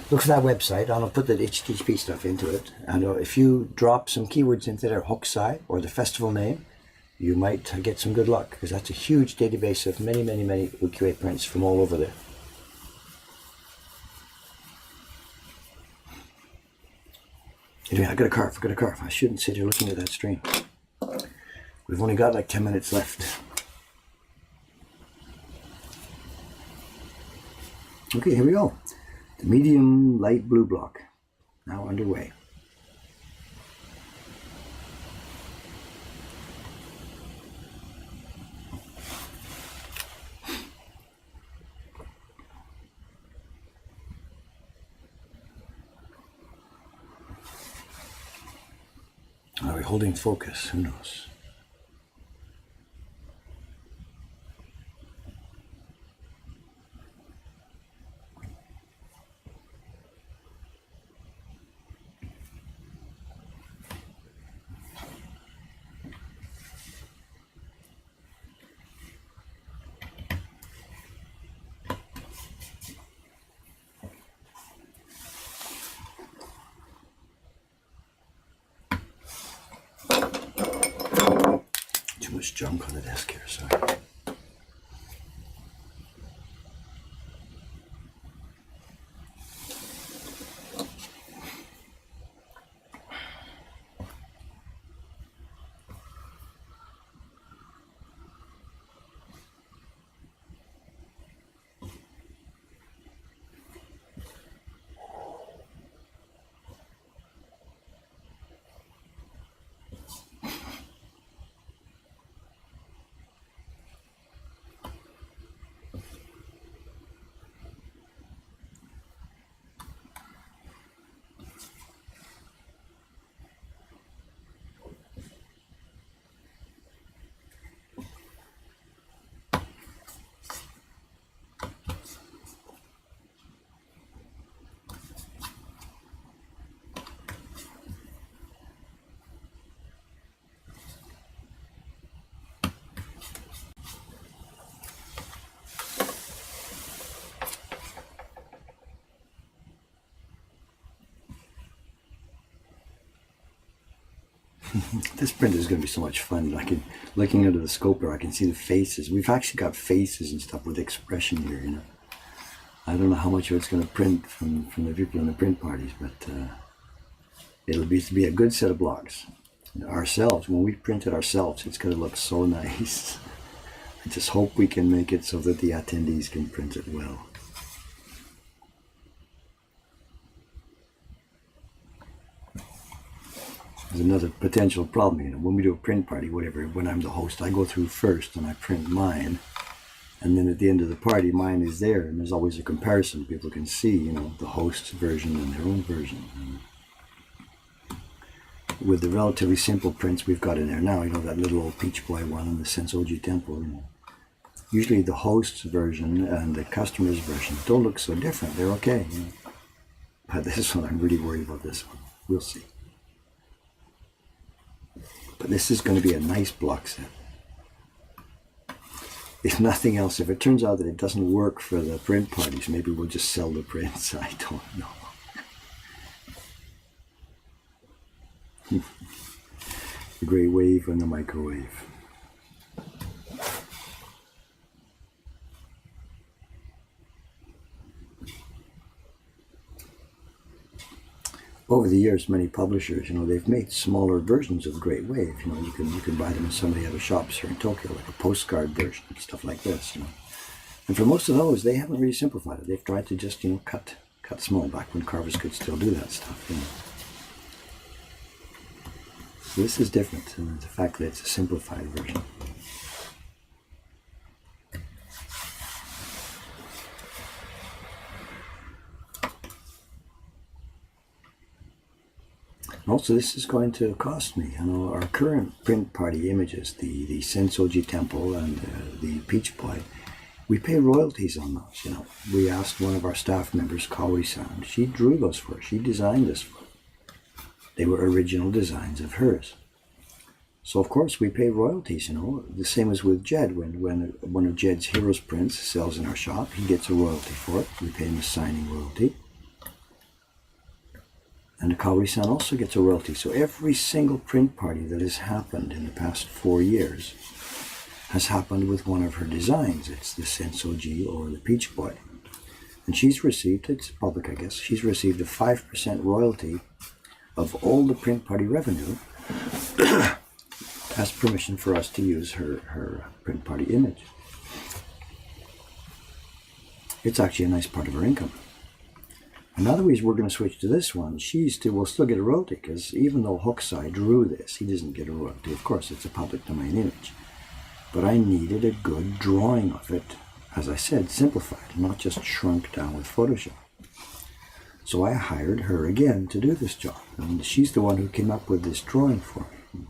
Look for that website, and I'll put the HTTP stuff into it. And if you drop some keywords into there, Hokusai, or the festival name, you might get some good luck, because that's a huge database of many, many, many ukiyo-e prints from all over there. Anyway, I got a carve. I shouldn't sit here looking at that stream. We've only got like 10 minutes left. Okay, here we go. The medium light blue block, now underway. Are we holding focus? Who knows? Too much junk on the desk here, sorry. This print is going to be so much fun. Looking under the scoper, I can see the faces. We've actually got faces and stuff with expression here, you know. I don't know how much of it's going to print from the people in the print parties, but it'll be a good set of blocks. Ourselves, when we print it ourselves, it's going to look so nice. I just hope we can make it so that the attendees can print it well. There's another potential problem, you know, when we do a print party, whatever, when I'm the host, I go through first and I print mine. And then at the end of the party, mine is there, and there's always a comparison. People can see, you know, the host's version and their own version. And with the relatively simple prints we've got in there now, you know, that little old Peach Boy one and the Sensoji Temple, you know, usually the host's version and the customer's version don't look so different. They're okay, you know. But this one, I'm really worried about this one. We'll see. But this is going to be a nice block set. If nothing else, if it turns out that it doesn't work for the print parties, maybe we'll just sell the prints. I don't know. The gray wave and the microwave. Over the years, many publishers, you know, they've made smaller versions of the Great Wave. You know, you can buy them in some of the other shops here in Tokyo, like a postcard version, stuff like this. You know, and for most of those, they haven't really simplified it. They've tried to just, you know, cut small back when carvers could still do that stuff. You know, so this is different, and the fact that it's a simplified version. also this is going to cost me. You know, our current print party images, the Sensoji Temple and the Peach Boy, we pay royalties on those. You know, we asked one of our staff members, Kaori-san. She drew those for us. She designed this for us. They were original designs of hers. So of course we pay royalties, you know, the same as with Jed. When one of Jed's Heroes prints sells in our shop, he gets a royalty for it. We pay him a signing royalty. And the Kaori-san also gets a royalty. So every single print party that has happened in the past 4 years has happened with one of her designs. It's the Sensoji or the Peach Boy. And she's received, it's public I guess, she's received a 5% royalty of all the print party revenue as permission for us to use her print party image. It's actually a nice part of her income. And now that we're going to switch to this one, will still get a royalty, because even though Hokusai drew this, he doesn't get a royalty. Of course, it's a public domain image. But I needed a good drawing of it, as I said, simplified, not just shrunk down with Photoshop. So I hired her again to do this job. And she's the one who came up with this drawing for me.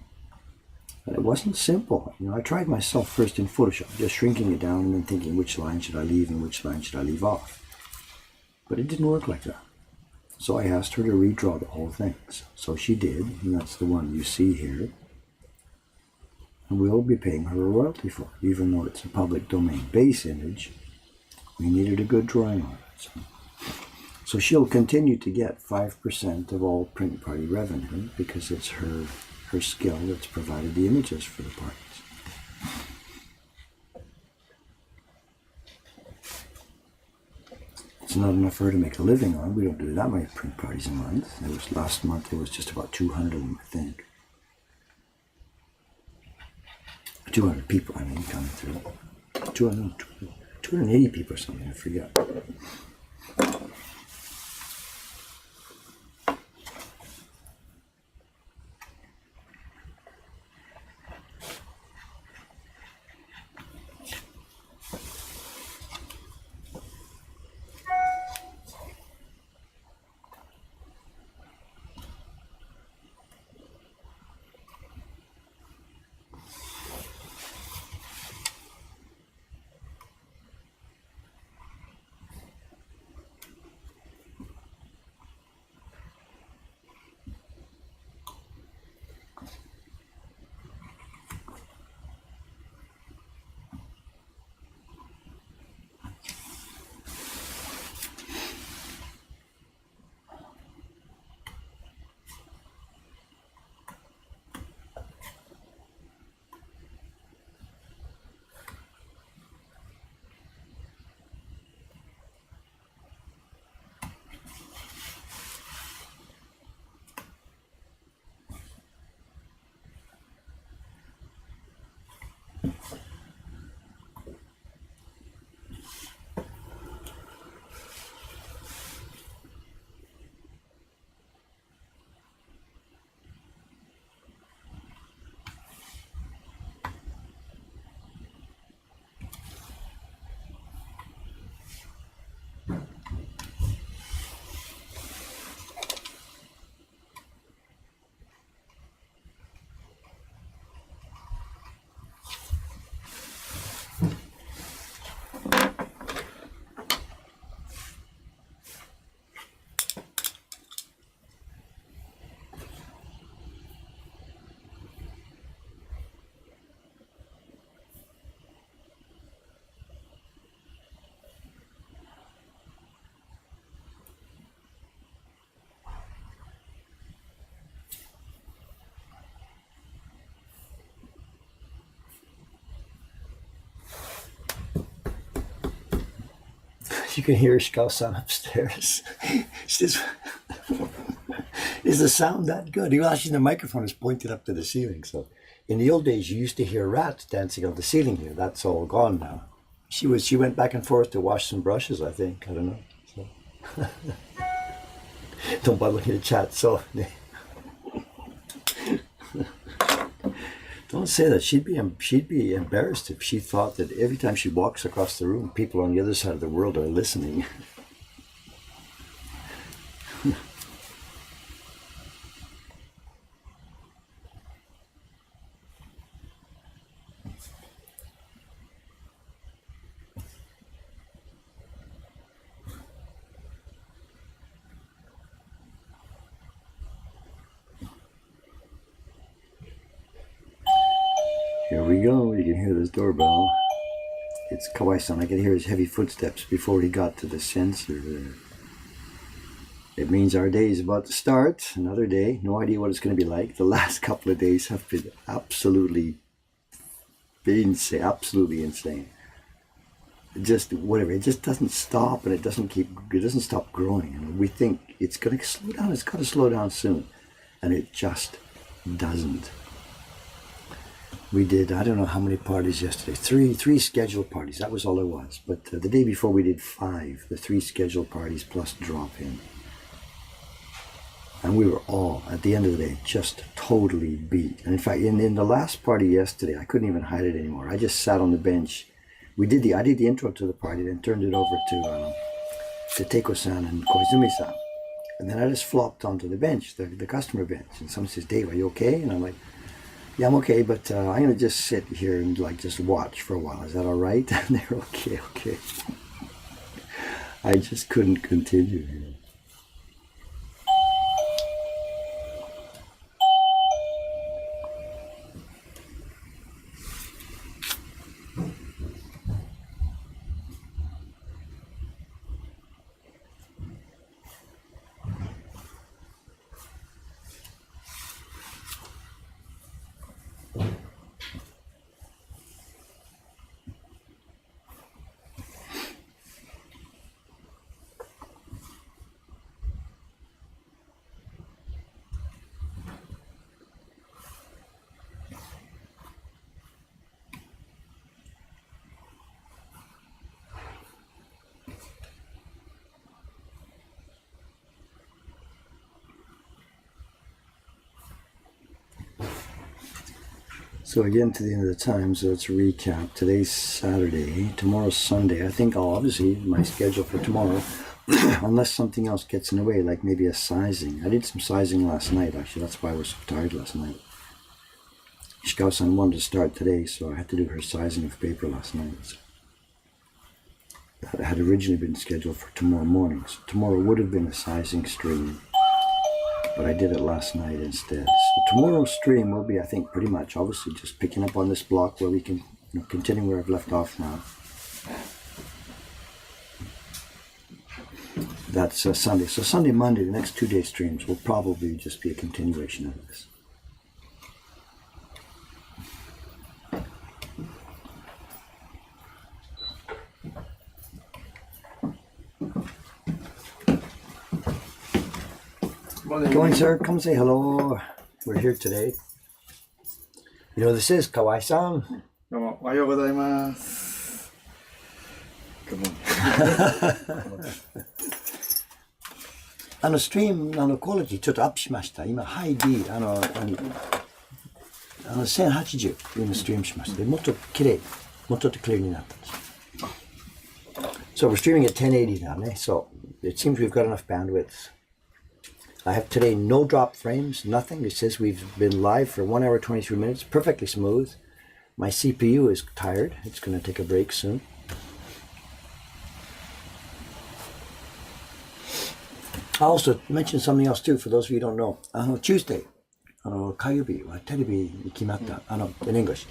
And it wasn't simple. You know, I tried myself first in Photoshop, just shrinking it down and then thinking which line should I leave and which line should I leave off. But it didn't work like that. So I asked her to redraw the whole thing. So she did, and that's the one you see here. And we'll be paying her a royalty for it. Even though it's a public domain base image, we needed a good drawing on it. So she'll continue to get 5% of all print party revenue, because it's her skill that's provided the images for the parties. It's not enough for her to make a living on. We don't do that many print parties a month. Last month there was just about 200 of them, I think. 200 people, I mean, coming through. 280 people or something, I forget. You can hear Shikao-san upstairs. She says, is the sound that good? Well, actually, the microphone is pointed up to the ceiling. So in the old days, you used to hear rats dancing on the ceiling here. That's all gone now. She went back and forth to wash some brushes, I think. I don't know. So. Don't bother looking at the chat. So don't say that. She'd be embarrassed if she thought that every time she walks across the room, people on the other side of the world are listening. Here we go. You can hear this doorbell. It's Kawai-san. I can hear his heavy footsteps before he got to the sensor there. It means our day is about to start. Another day. No idea what it's going to be like. The last couple of days have been absolutely insane. Absolutely insane. Just whatever. It just doesn't stop, and it doesn't stop growing. And we think it's going to slow down. It's got to slow down soon, and it just doesn't. We did, I don't know how many parties yesterday. Three scheduled parties. That was all it was. But the day before we did 5. The 3 scheduled parties plus drop-in. And we were all, at the end of the day, just totally beat. And in fact, in the last party yesterday, I couldn't even hide it anymore. I just sat on the bench. I did the intro to the party, then turned it over to Teiko-san and Koizumi-san. And then I just flopped onto the bench, the customer bench. And someone says, Dave, are you okay? And I'm like, yeah, I'm okay, but I'm going to just sit here and just watch for a while. Is that all right? And they're okay. I just couldn't continue. So again, to the end of the time, so let's recap. Today's Saturday, tomorrow's Sunday. I think obviously my schedule for tomorrow, unless something else gets in the way, like maybe a sizing. I did some sizing last night, actually. That's why I was so tired last night. Ishikawa-san wanted to start today, so I had to do her sizing of paper last night. So that had originally been scheduled for tomorrow morning. So tomorrow would have been a sizing stream, but I did it last night instead. So tomorrow's stream will be, I think, pretty much obviously just picking up on this block where we can continue where I've left off now. That's Sunday. So Sunday, Monday, the next 2-day streams will probably just be a continuation of this. Go in, sir. Come say hello. We're here today. You know, this is Kawai-san. どうもおはようございます。Good morning. ストリームクオリティちょっとアップしました。今ハイ D 1080今ストリームしました。もっと綺麗になったんです。So we're streaming at 1080 now,ね。So it seems we've got enough bandwidth. I have today no drop frames, nothing. It says we've been live for 1 hour 23 minutes, perfectly smooth. My CPU is tired. It's going to take a break soon. I'll also mention something else too, for those of you who don't know. Tuesday, 火曜日はテレビに決まった in English.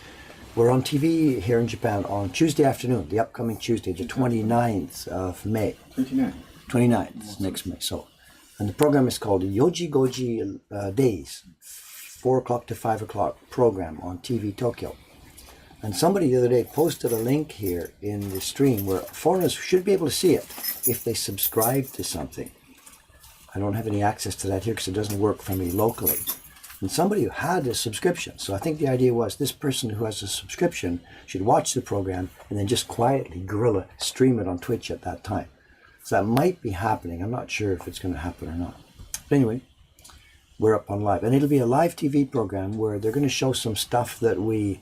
We're on TV here in Japan on Tuesday afternoon, the upcoming Tuesday, the 29th of May. 29th, next May. So, and the program is called Yoji Goji Days, 4 o'clock to 5 o'clock program on TV Tokyo. And somebody the other day posted a link here in the stream where foreigners should be able to see it if they subscribe to something. I don't have any access to that here because it doesn't work for me locally. And somebody who had a subscription, so I think the idea was this person who has a subscription should watch the program and then just quietly guerrilla stream it on Twitch at that time. So that might be happening. I'm not sure if it's going to happen or not. But anyway, we're up on live. And it'll be a live TV program where they're going to show some stuff that we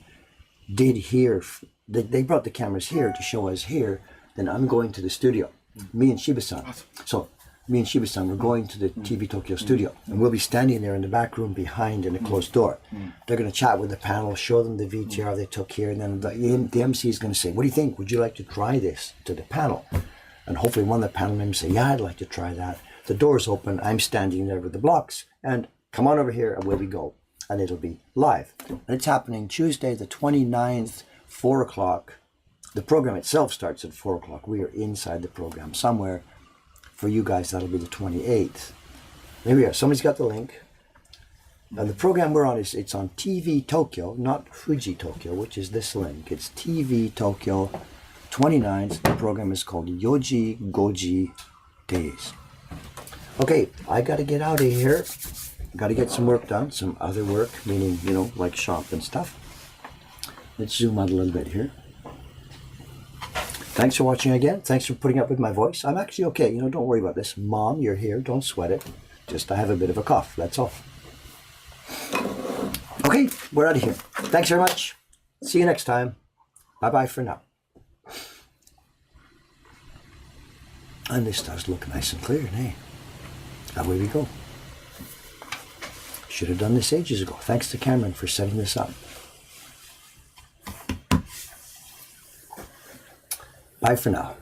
did here. They brought the cameras here to show us here. Then I'm going to the studio. Me and Shiba-san. So me and Shiba-san, we're going to the TV Tokyo studio. And we'll be standing there in the back room behind in a closed door. They're going to chat with the panel, show them the VTR they took here. And then the MC is going to say, what do you think? Would you like to try this to the panel? And hopefully one of the panel members say, yeah, I'd like to try that. The door's open. I'm standing there with the blocks. And come on over here, and away we go. and it'll be live. And it's happening Tuesday the 29th, 4 o'clock. The program itself starts at 4 o'clock. We are inside the program somewhere. For you guys, that'll be the 28th. There we are. Somebody's got the link. Now the program we're on it's on TV Tokyo, not Fuji Tokyo, which is this link. It's TV Tokyo 29th. The program is called Yoji Goji Days. Okay, I got to get out of here. Got to get some work done, some other work, meaning, you know, like shop and stuff. Let's zoom out a little bit here. Thanks for watching again. Thanks for putting up with my voice. I'm actually okay. You know, don't worry about this. Mom, you're here. Don't sweat it. Just I have a bit of a cough. That's all. Okay, we're out of here. Thanks very much. See you next time. Bye-bye for now. And this does look nice and clear, hey? Away we go. Should have done this ages ago. Thanks to Cameron for setting this up. Bye for now.